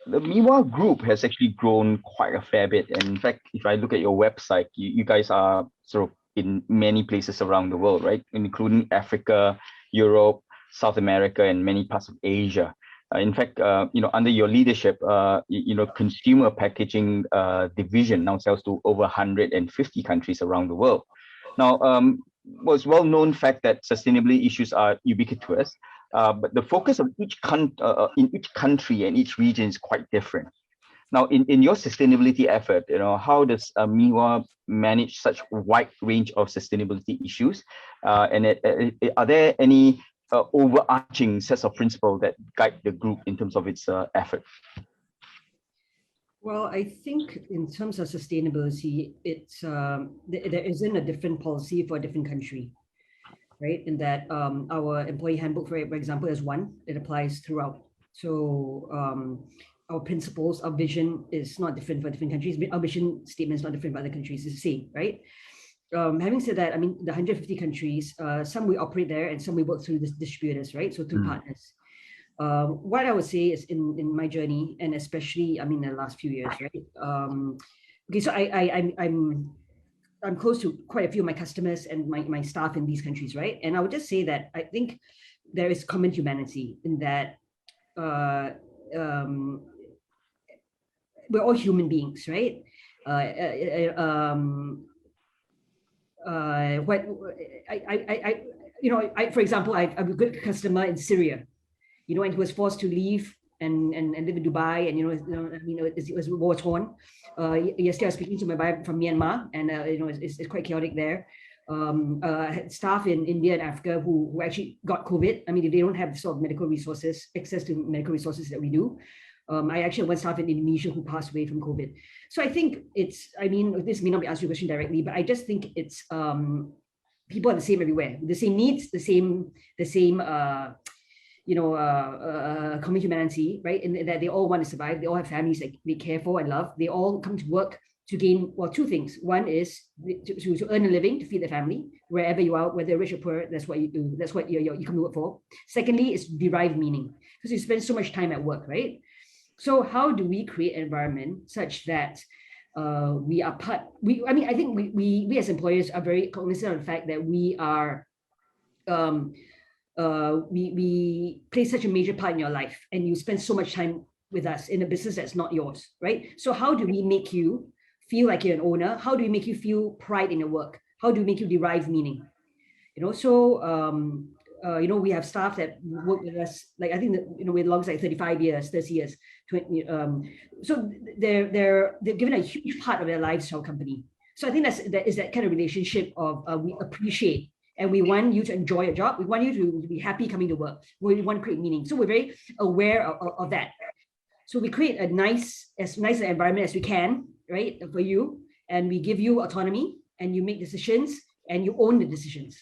the Miwa Group has actually grown quite a fair bit. And in fact, if I look at your website, you guys are sort of in many places around the world, right? Including Africa, Europe, South America, and many parts of Asia. In fact, under your leadership, consumer packaging division now sells to over 150 countries around the world. Now, it's well-known fact that sustainability issues are ubiquitous, but the focus of in each country and each region is quite different. Now, in your sustainability effort, how does MIWA manage such a wide range of sustainability issues? And are there any overarching sets of principles that guide the group in terms of its effort? Well, I think in terms of sustainability, it's there isn't a different policy for a different country, right? In that our employee handbook, for example, is one that applies throughout. So our principles, our vision is not different for different countries. Our vision statement is not different for other countries. It's the same, right? Having said that, I mean, the 150 countries, some we operate there and some we work through distributors, right? So through partners. What I would say is in my journey, and especially, I mean, the last few years, right? Okay, so I'm close to quite a few of my customers and my staff in these countries, right? And I would just say that I think there is common humanity in that we're all human beings, right? For example, I have a good customer in Syria, and he was forced to leave and live in Dubai, and it was war torn. Yesterday I was speaking to my buyer from Myanmar, and it's quite chaotic there. Staff in India and Africa who actually got COVID. I mean, they don't have the sort of medical resources, access to medical resources that we do. I actually have one staff in Indonesia who passed away from COVID. So I think this may not be answering your question directly, but I just think it's people are the same everywhere, the same needs, the same common humanity, right? And that they all want to survive. They all have families that they care for and love. They all come to work to gain, well, two things. One is to earn a living, to feed their family, wherever you are, whether rich or poor, that's what you do. That's what you come to work for. Secondly, is derive meaning, because you spend so much time at work, right? So how do we create an environment such that we are part? I think we as employers are very cognizant of the fact that we are we play such a major part in your life, and you spend so much time with us in a business that's not yours, right? So how do we make you feel like you're an owner? How do we make you feel pride in your work? How do we make you derive meaning? We have staff that work with us, like I think that with logs like 35 years, 30 years, 20. So they're given a huge part of their lives to our company. So I think that is that kind of relationship of we appreciate. And we want you to enjoy your job. We want you to be happy coming to work. We want to create meaning. So we're very aware of that. So we create as nice an environment as we can, right, for you. And we give you autonomy, and you make decisions, and you own the decisions.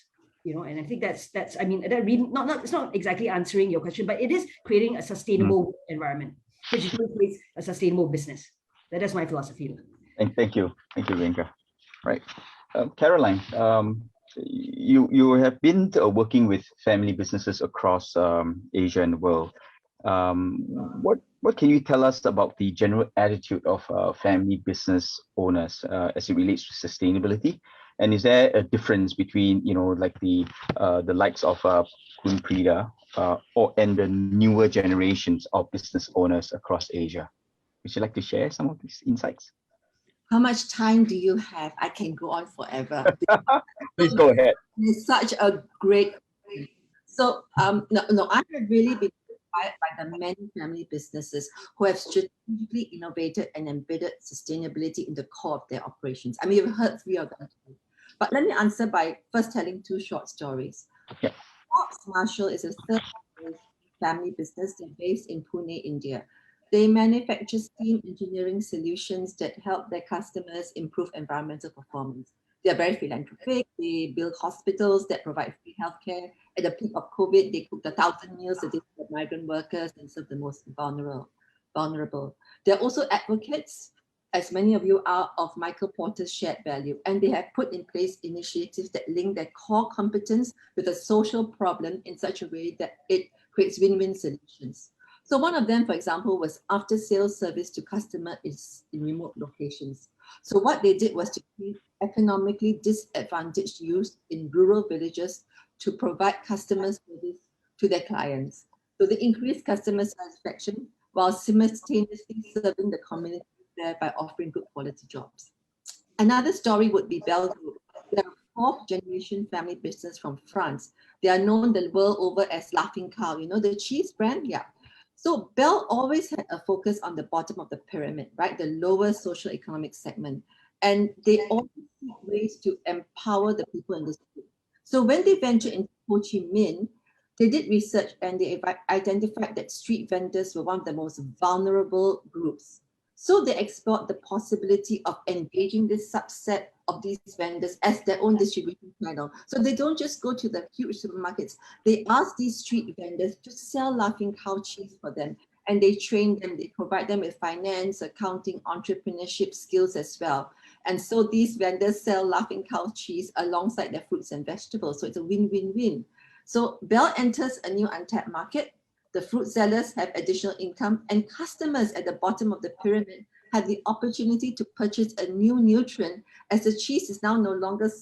And I think that's I mean, that really it's not exactly answering your question, but it is creating a sustainable environment, which creates a sustainable business. That is my philosophy. Thank you, Rinka. Right, Caroline. You have been working with family businesses across Asia and the world. What can you tell us about the general attitude of family business owners as it relates to sustainability? And is there a difference between like the likes of Kun Prida and the newer generations of business owners across Asia? Would you like to share some of these insights? How much time do you have? I can go on forever. Please go ahead. It's such a great. So I have really been inspired by the many family businesses who have strategically innovated and embedded sustainability in the core of their operations. I mean, you've heard three of them today. But let me answer by first telling two short stories. Yeah. Fox Marshall is a third family business. They're based in Pune, India. They manufacture steam engineering solutions that help their customers improve environmental performance. They are very philanthropic. They build hospitals that provide free healthcare. At the peak of COVID, they cooked 1,000 meals a day for migrant workers and serve the most vulnerable. They're also advocates, as many of you are, of Michael Porter's shared value. And they have put in place initiatives that link their core competence with a social problem in such a way that it creates win-win solutions. So one of them, for example, was after sales service to customer is in remote locations. So what they did was to create economically disadvantaged youth in rural villages to provide customer service to their clients. So they increased customer satisfaction while simultaneously serving the community there by offering good quality jobs. Another story would be Belle Group. They're a fourth generation family business from France. They are known the world over as Laughing Cow, you know, the cheese brand? Yeah. So Belle always had a focus on the bottom of the pyramid, right? The lower social economic segment. And they always seek ways to empower the people in this group. So when they ventured into Ho Chi Minh, they did research and they identified that street vendors were one of the most vulnerable groups. So they explored the possibility of engaging this subset of these vendors as their own distribution channel. So they don't just go to the huge supermarkets. They ask these street vendors to sell Laughing Cow cheese for them. And they train them, they provide them with finance, accounting, entrepreneurship skills as well. And so these vendors sell Laughing Cow cheese alongside their fruits and vegetables. So it's a win-win-win. So Belle enters a new untapped market. The fruit sellers have additional income, and customers at the bottom of the pyramid have the opportunity to purchase a new nutrient, as the cheese is now no longer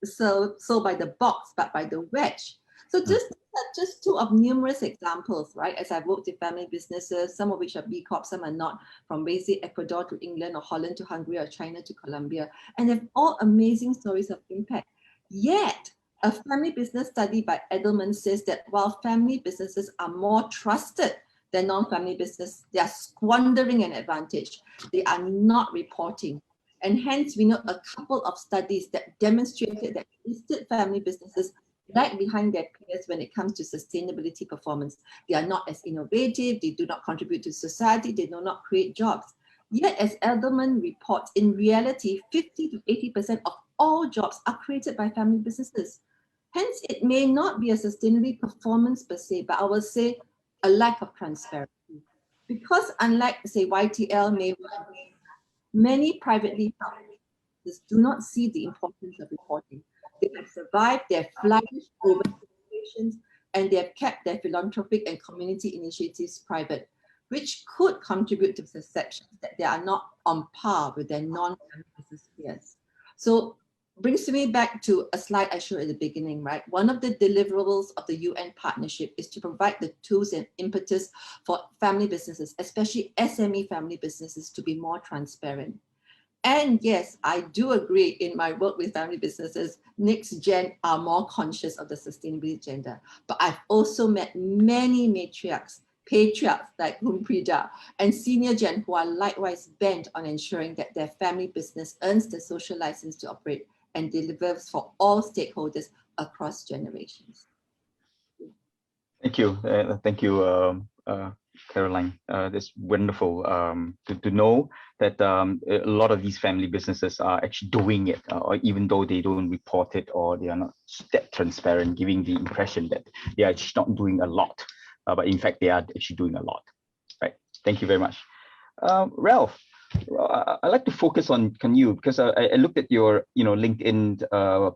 sold by the box, but by the wedge. So just two of numerous examples, right? As I've worked with family businesses, some of which are B Corp, some are not, from basically Ecuador to England or Holland to Hungary or China to Colombia, and they're all amazing stories of impact. Yet, a family business study by Edelman says that while family businesses are more trusted than non-family business, they are squandering an advantage. They are not reporting. And hence, we know a couple of studies that demonstrated that listed family businesses lag behind their peers when it comes to sustainability performance. They are not as innovative, they do not contribute to society, they do not create jobs. Yet, as Edelman reports, in reality, 50 to 80% of all jobs are created by family businesses. Hence, it may not be a sustainability performance per se, but I will say a lack of transparency. Because unlike, say, YTL, many privately held businesses do not see the importance of reporting. They have survived, they have flourished over generations, and they have kept their philanthropic and community initiatives private, which could contribute to perceptions that they are not on par with their non-family business peers. So brings me back to a slide I showed at the beginning, right? One of the deliverables of the UN partnership is to provide the tools and impetus for family businesses, especially SME family businesses, to be more transparent. And yes, I do agree in my work with family businesses, next gen are more conscious of the sustainability agenda. But I've also met many matriarchs, patriarchs like Humprida, and senior gen who are likewise bent on ensuring that their family business earns the social license to operate and delivers for all stakeholders across generations. Thank you. Thank you, Caroline. That's wonderful to know that a lot of these family businesses are actually doing it, or even though they don't report it or they are not that transparent, giving the impression that they are actually not doing a lot, but in fact, they are actually doing a lot. Right. Thank you very much. Ralph, I like to focus on you because I looked at your LinkedIn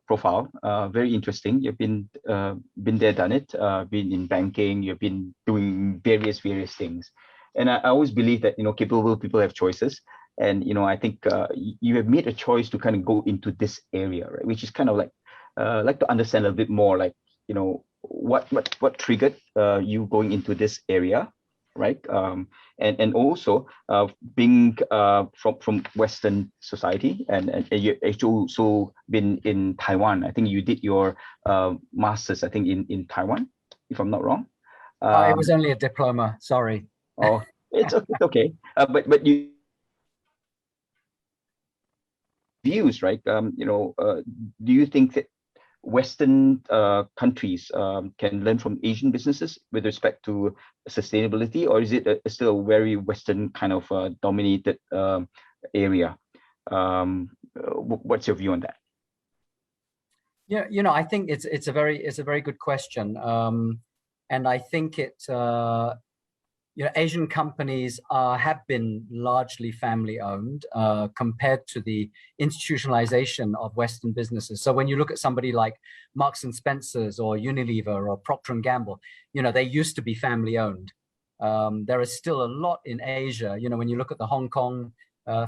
profile. Very interesting. You've been there, done it. Been in banking. You've been doing various things, and I always believe that capable people have choices. And I think you have made a choice to kind of go into this area, right? Which is kind of like to understand a bit more, like what triggered you going into this area, right? And also being from Western society, and you actually also been in Taiwan. I think you did your master's, I think in Taiwan, if I'm not wrong. It was only a diploma. Sorry. Oh, it's okay. But you views, right? Do you think that Western countries can learn from Asian businesses with respect to sustainability, or is it still a very Western kind of dominated area? What's your view on that? Yeah, I think it's a very good question, and I think Asian companies have been largely family-owned compared to the institutionalization of Western businesses. So when you look at somebody like Marks and Spencer's or Unilever or Procter & Gamble, they used to be family-owned. There is still a lot in Asia. You know, when you look at the Hong Kong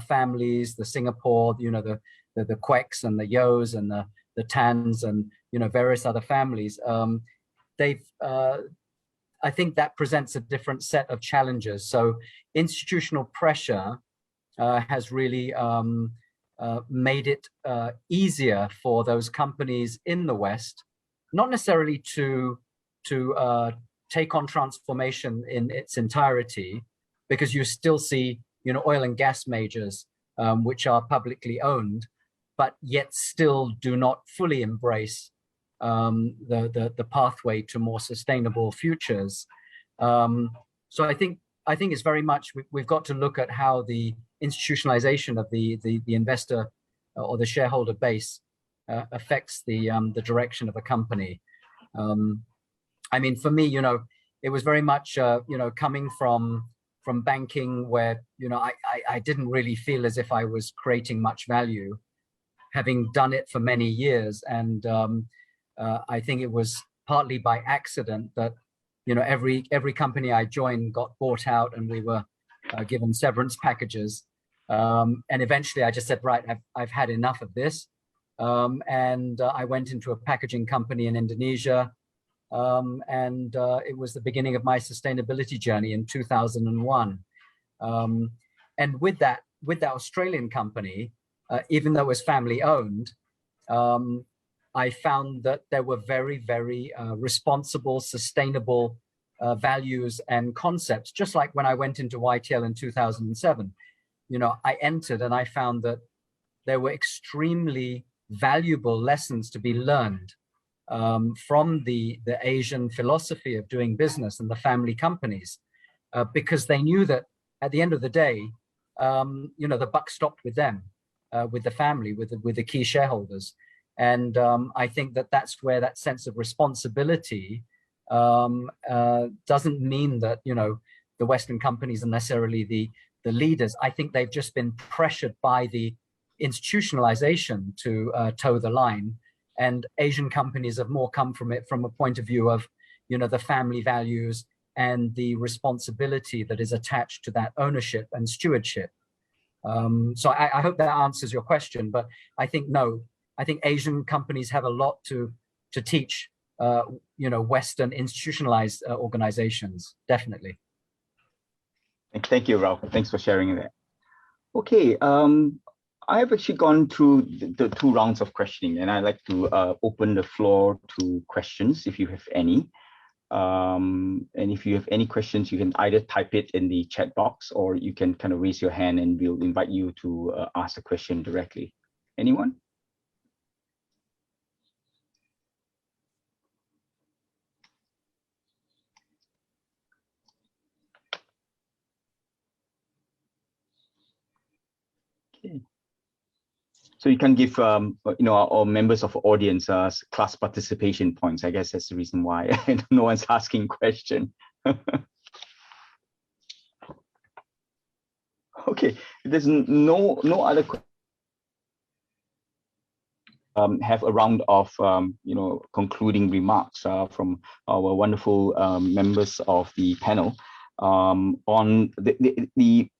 families, the Singapore, you know, the Queks and the Yos and the Tans and, you know, various other families, I think that presents a different set of challenges. So institutional pressure has really made it easier for those companies in the West, not necessarily to take on transformation in its entirety, because you still see, you know, oil and gas majors, which are publicly owned, but yet still do not fully embrace the pathway to more sustainable futures. So I think it's very much, we've got to look at how the institutionalization of the investor or the shareholder base affects the direction of a company. I mean, for me, you know, it was very much, you know, coming from banking where, you know, I didn't really feel as if I was creating much value, having done it for many years. And I think it was partly by accident that, you know, every company I joined got bought out and we were given severance packages. And eventually I just said, right, I've had enough of this. And I went into a packaging company in Indonesia. And it was the beginning of my sustainability journey in 2001. And with that Australian company, even though it was family owned, I found that there were very, very responsible, sustainable values and concepts. Just like when I went into YTL in 2007, you know, I entered and I found that there were extremely valuable lessons to be learned from the Asian philosophy of doing business and the family companies, because they knew that at the end of the day, you know, the buck stopped with them, with the family, with the key shareholders. And I think that that's where that sense of responsibility doesn't mean that, you know, the Western companies are necessarily the leaders. I think they've just been pressured by the institutionalization to toe the line. And Asian companies have more come from it from a point of view of, you know, the family values and the responsibility that is attached to that ownership and stewardship. So I hope that answers your question, but I think, no, I think Asian companies have a lot to teach, you know, Western institutionalized organizations, definitely. Thank you, Ralph. Thanks for sharing that. Okay, I have actually gone through the 2 rounds of questioning, and I'd like to open the floor to questions if you have any. And if you have any questions, you can either type it in the chat box or you can kind of raise your hand and we'll invite you to ask a question directly. Anyone? Okay. So you can give, you know, our members of audience class participation points. I guess that's the reason why no one's asking question. Okay, there's no other have a round of you know, concluding remarks from our wonderful members of the panel on the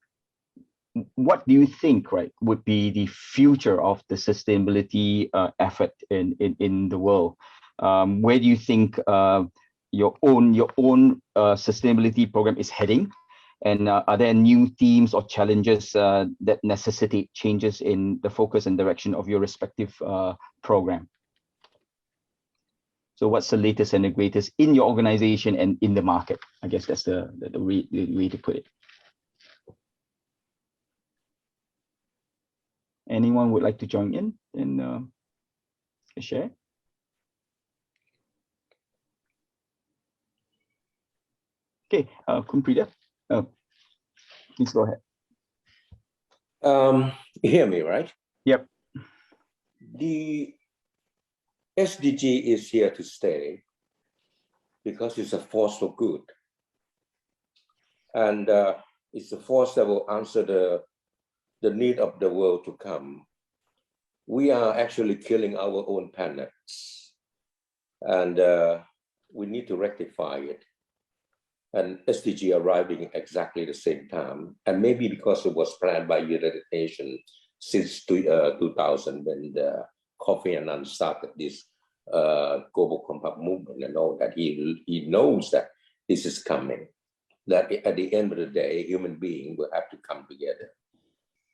what do you think, right, would be the future of the sustainability effort in the world? Where do you think your own sustainability program is heading? And are there new themes or challenges that necessitate changes in the focus and direction of your respective program? So what's the latest and the greatest in your organization and in the market? I guess that's the way to put it. Anyone would like to join in and share? Okay, Kumprida, please go ahead. You hear me, right? Yep. The SDG is here to stay because it's a force for good. And it's a force that will answer the need of the world to come. We are actually killing our own planets. And we need to rectify it. and SDG arriving exactly the same time, and maybe because it was planned by United Nations since 2000 when Kofi Annan started this global compact movement and all that. He knows that this is coming, that at the end of the day, human beings will have to come together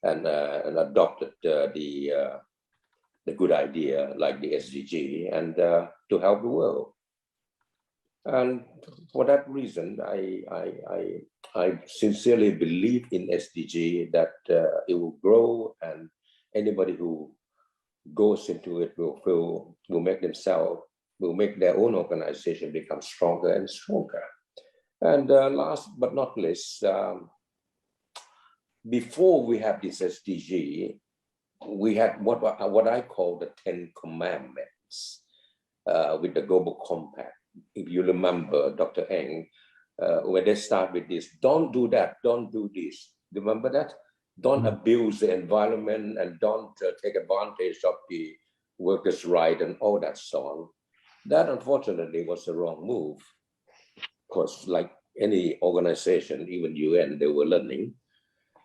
and adopted the good idea like the SDG and to help the world. And for that reason, I sincerely believe in SDG, that it will grow, and anybody who goes into it will make their own organization become stronger and stronger. And last but not least, before we have this SDG, we had what I call the 10 Commandments with the Global Compact. If you remember, Dr. Eng, when they start with this, don't do that, don't do this. Remember that? Don't abuse the environment, and don't take advantage of the workers' right and all that so on. That unfortunately was the wrong move, because like any organization, even UN, they were learning.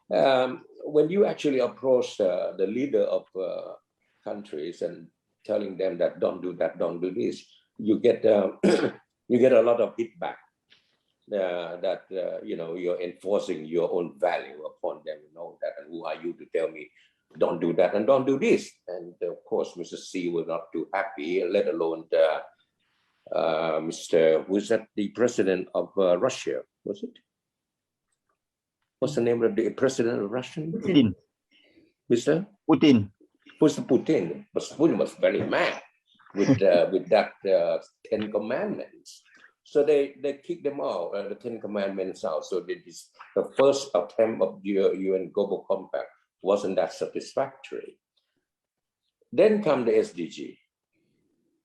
When you actually approach the leader of countries and telling them that don't do that, don't do this, you get you get a lot of feedback that you're enforcing your own value upon them and all that. And who are you to tell me don't do that and don't do this? And of course, Mr. C was not too happy, let alone Mr. was that the president of Russia? Was it? What's the name of the president of Russia? Putin. Mr. Putin. Mr. Putin. Putin was very mad with that 10 Commandments. So they kicked them out, the 10 Commandments out. So the first attempt of the UN Global Compact wasn't that satisfactory. Then come the SDG.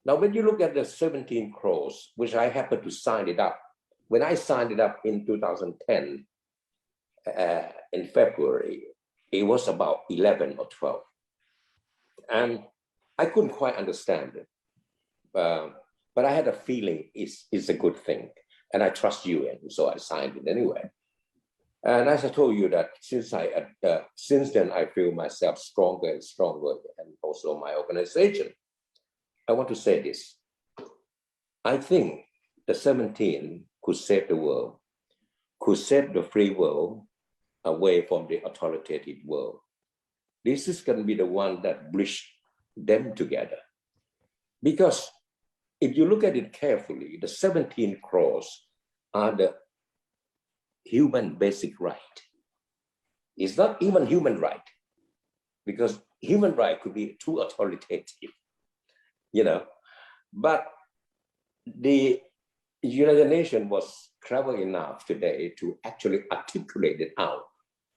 Now, when you look at the 17 clause, which I happened to sign it up, when I signed it up in 2010, in February, it was about 11 or 12. And I couldn't quite understand it. But I had a feeling it's a good thing. And I trust UN, so I signed it anyway. And as I told you that since then, I feel myself stronger and stronger, and also my organization. I want to say this. I think the 17 could save the world, could save the free world away from the authoritative world. This is going to be the one that bridge them together. Because if you look at it carefully, the 17 clause are the human basic right. It's not even human right, because human right could be too authoritative, But the United Nations was clever enough today to actually articulate it out,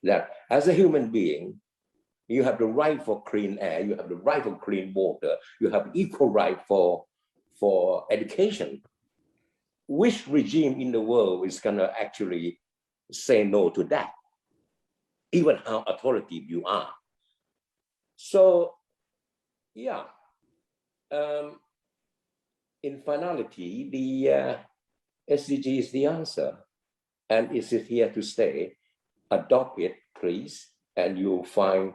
that as a human being, you have the right for clean air, you have the right for clean water, you have equal right for education. Which regime in the world is gonna actually say no to that, even how authoritative you are? So, yeah. In finality, the SDG is the answer, and is it here to stay? Adopt it, please, and you'll find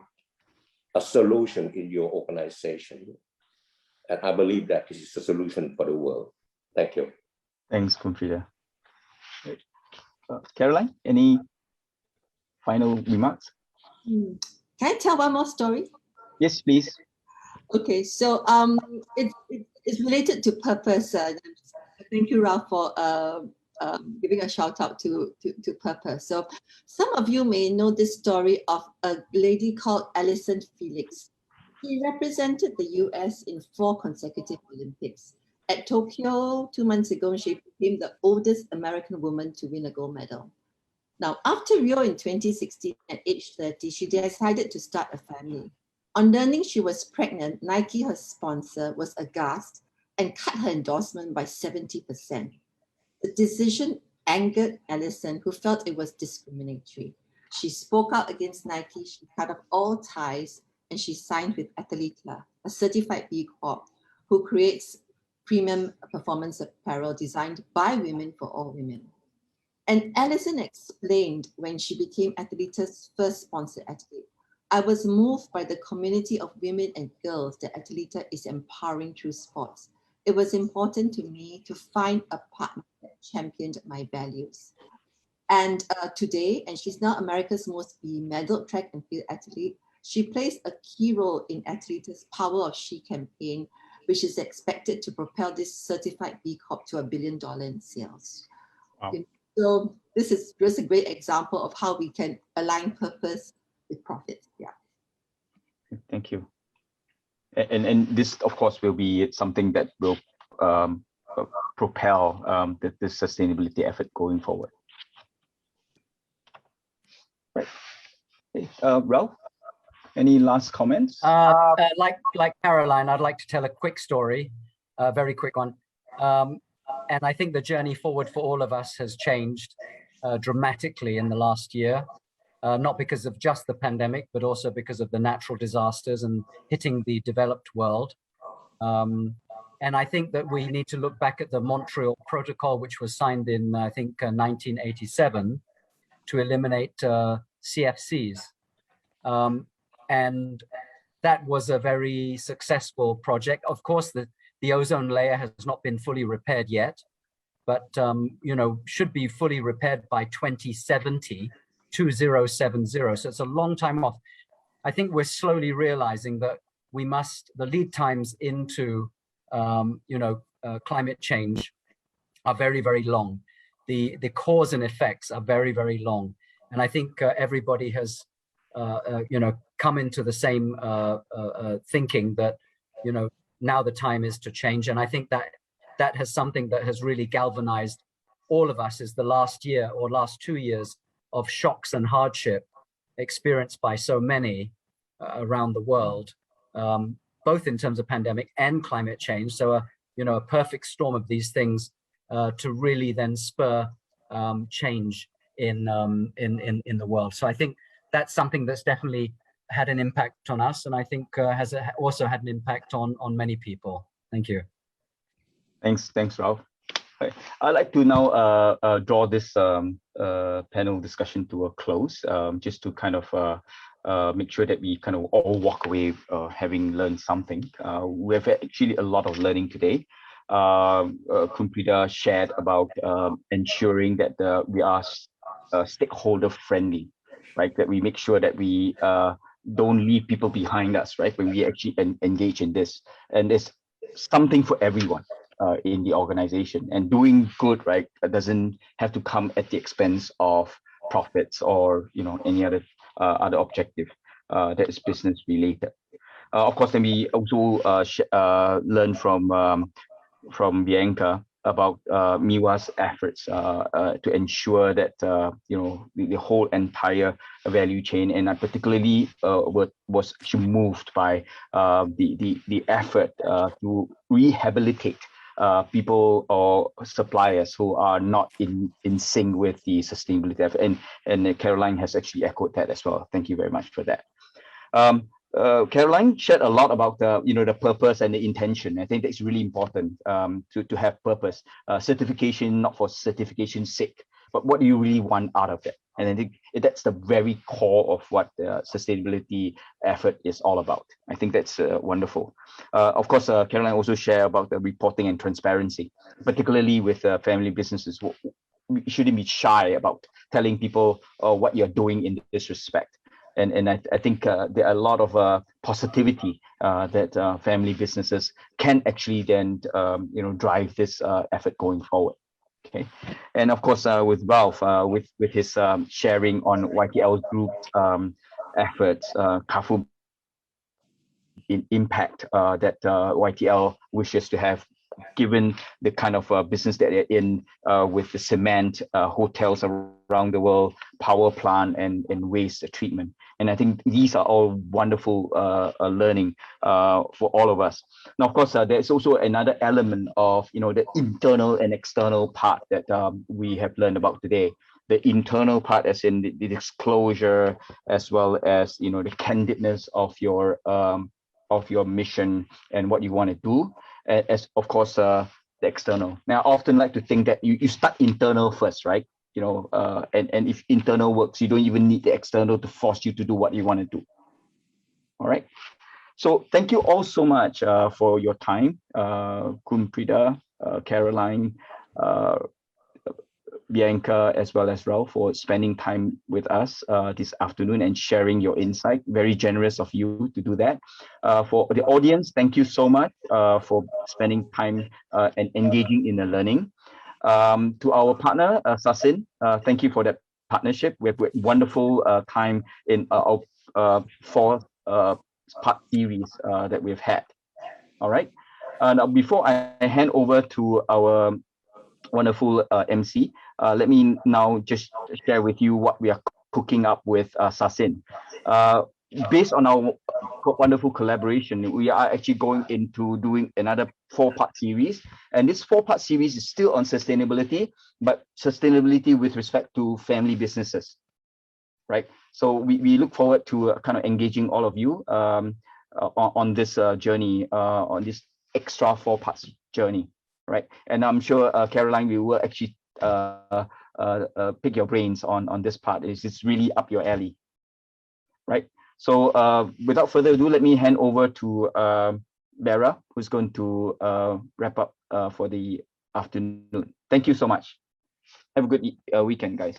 a solution in your organization. And I believe that this is a solution for the world. Thank you. Thanks, Kumfrida. Caroline, any final remarks? Can I tell one more story? Yes, please. Okay, so it's related to purpose. Thank you, Ralph, for giving a shout out to purpose. So some of you may know this story of a lady called Allyson Felix. She represented the US in 4 consecutive Olympics. At Tokyo 2 months ago, she became the oldest American woman to win a gold medal. Now, after Rio in 2016, at age 30, she decided to start a family. On learning she was pregnant, Nike, her sponsor, was aghast and cut her endorsement by 70%. The decision angered Allyson, who felt it was discriminatory. She spoke out against Nike, she cut off all ties, and she signed with Athleta, a certified B Corp, who creates premium performance apparel designed by women for all women. And Alison explained when she became Athlete's first sponsored athlete, I was moved by the community of women and girls that Athleta is empowering through sports. It was important to me to find a partner that championed my values. And today, and she's now America's most medaled track and field athlete, she plays a key role in Athleta's Power of She campaign, which is expected to propel this certified B Corp to $1 billion in sales. Wow. So this is just a great example of how we can align purpose with profit. Yeah. Thank you. And this, of course, will be something that will propel the sustainability effort going forward. Right. Okay. Ralph, any last comments? Like Caroline, I'd like to tell a quick story, a very quick one. And I think the journey forward for all of us has changed dramatically in the last year, not because of just the pandemic, but also because of the natural disasters and hitting the developed world. And I think that we need to look back at the Montreal Protocol, which was signed in, I think, 1987 to eliminate CFCs. And that was a very successful project. Of course, the ozone layer has not been fully repaired yet, but should be fully repaired by 2070. So it's a long time off. I think we're slowly realizing that the lead times into climate change are very, very long. The cause and effects are very, very long. And I think everybody has come into the same thinking that now the time is to change. And I think that has something that has really galvanized all of us is the last year or last 2 years of shocks and hardship experienced by so many around the world, both in terms of pandemic and climate change. So a perfect storm of these things to really then spur change in the world. So I think that's something that's definitely had an impact on us, and I think has also had an impact on many people. Thank you. Thanks, Ralph. I'd like to now draw this panel discussion to a close, just to kind of make sure that we kind of all walk away having learned something. We have actually a lot of learning today. Kumpida shared about ensuring that we are stakeholder friendly, right? That we make sure that we don't leave people behind us, right? When we actually engage in this, and there's something for everyone in the organization, and doing good, right, doesn't have to come at the expense of profits or any other objective that is business related. Of course, then we also learn from Bianca about MIWA's efforts to ensure that the whole entire value chain, and I particularly was moved by the effort to rehabilitate people or suppliers who are not in sync with the sustainability effort, and Caroline has actually echoed that as well. Thank you very much for that. Caroline shared a lot about the purpose and the intention. I think that's really important to have purpose. Certification, not for certification's sake, but what do you really want out of it? And I think that's the very core of what the sustainability effort is all about. I think that's wonderful. Of course, Caroline also shared about the reporting and transparency, particularly with family businesses. We shouldn't be shy about telling people what you're doing in this respect. And I think there are a lot of positivity that family businesses can actually then drive this effort going forward. Okay, and of course with Ralph with his sharing on YTL Group's efforts, Carrefour impact that YTL wishes to have, given the kind of business that they're in with the cement, hotels around the world, power plant, and waste treatment. And I think these are all wonderful learning for all of us. Now, of course, there's also another element of the internal and external part that we have learned about today. The internal part, as in the disclosure, as well as the candidness of your mission and what you want to do. As of course the external. Now, I often like to think that you start internal first, right? and if internal works, you don't even need the external to force you to do what you want to do. All right. So thank you all so much for your time, Kun Prida, Caroline, Bianca, as well as Ralph, for spending time with us this afternoon and sharing your insight. Very generous of you to do that. For the audience, thank you so much for spending time and engaging in the learning. To our partner, Sachin, thank you for that partnership. We have a wonderful time in our fourth part series that we've had. All right. Now, before I hand over to our wonderful MC, let me now just share with you what we are cooking up with Sachin. Based on our wonderful collaboration, we are actually going into doing another 4-part series. And this 4-part series is still on sustainability, but sustainability with respect to family businesses, right? So we look forward to kind of engaging all of you on this journey, on this extra 4-part journey, right? And I'm sure, Caroline, we will actually pick your brains on this part. It's really up your alley, right? So without further ado, let me hand over to Vera, who's going to wrap up for the afternoon. Thank you so much. Have a good weekend, guys.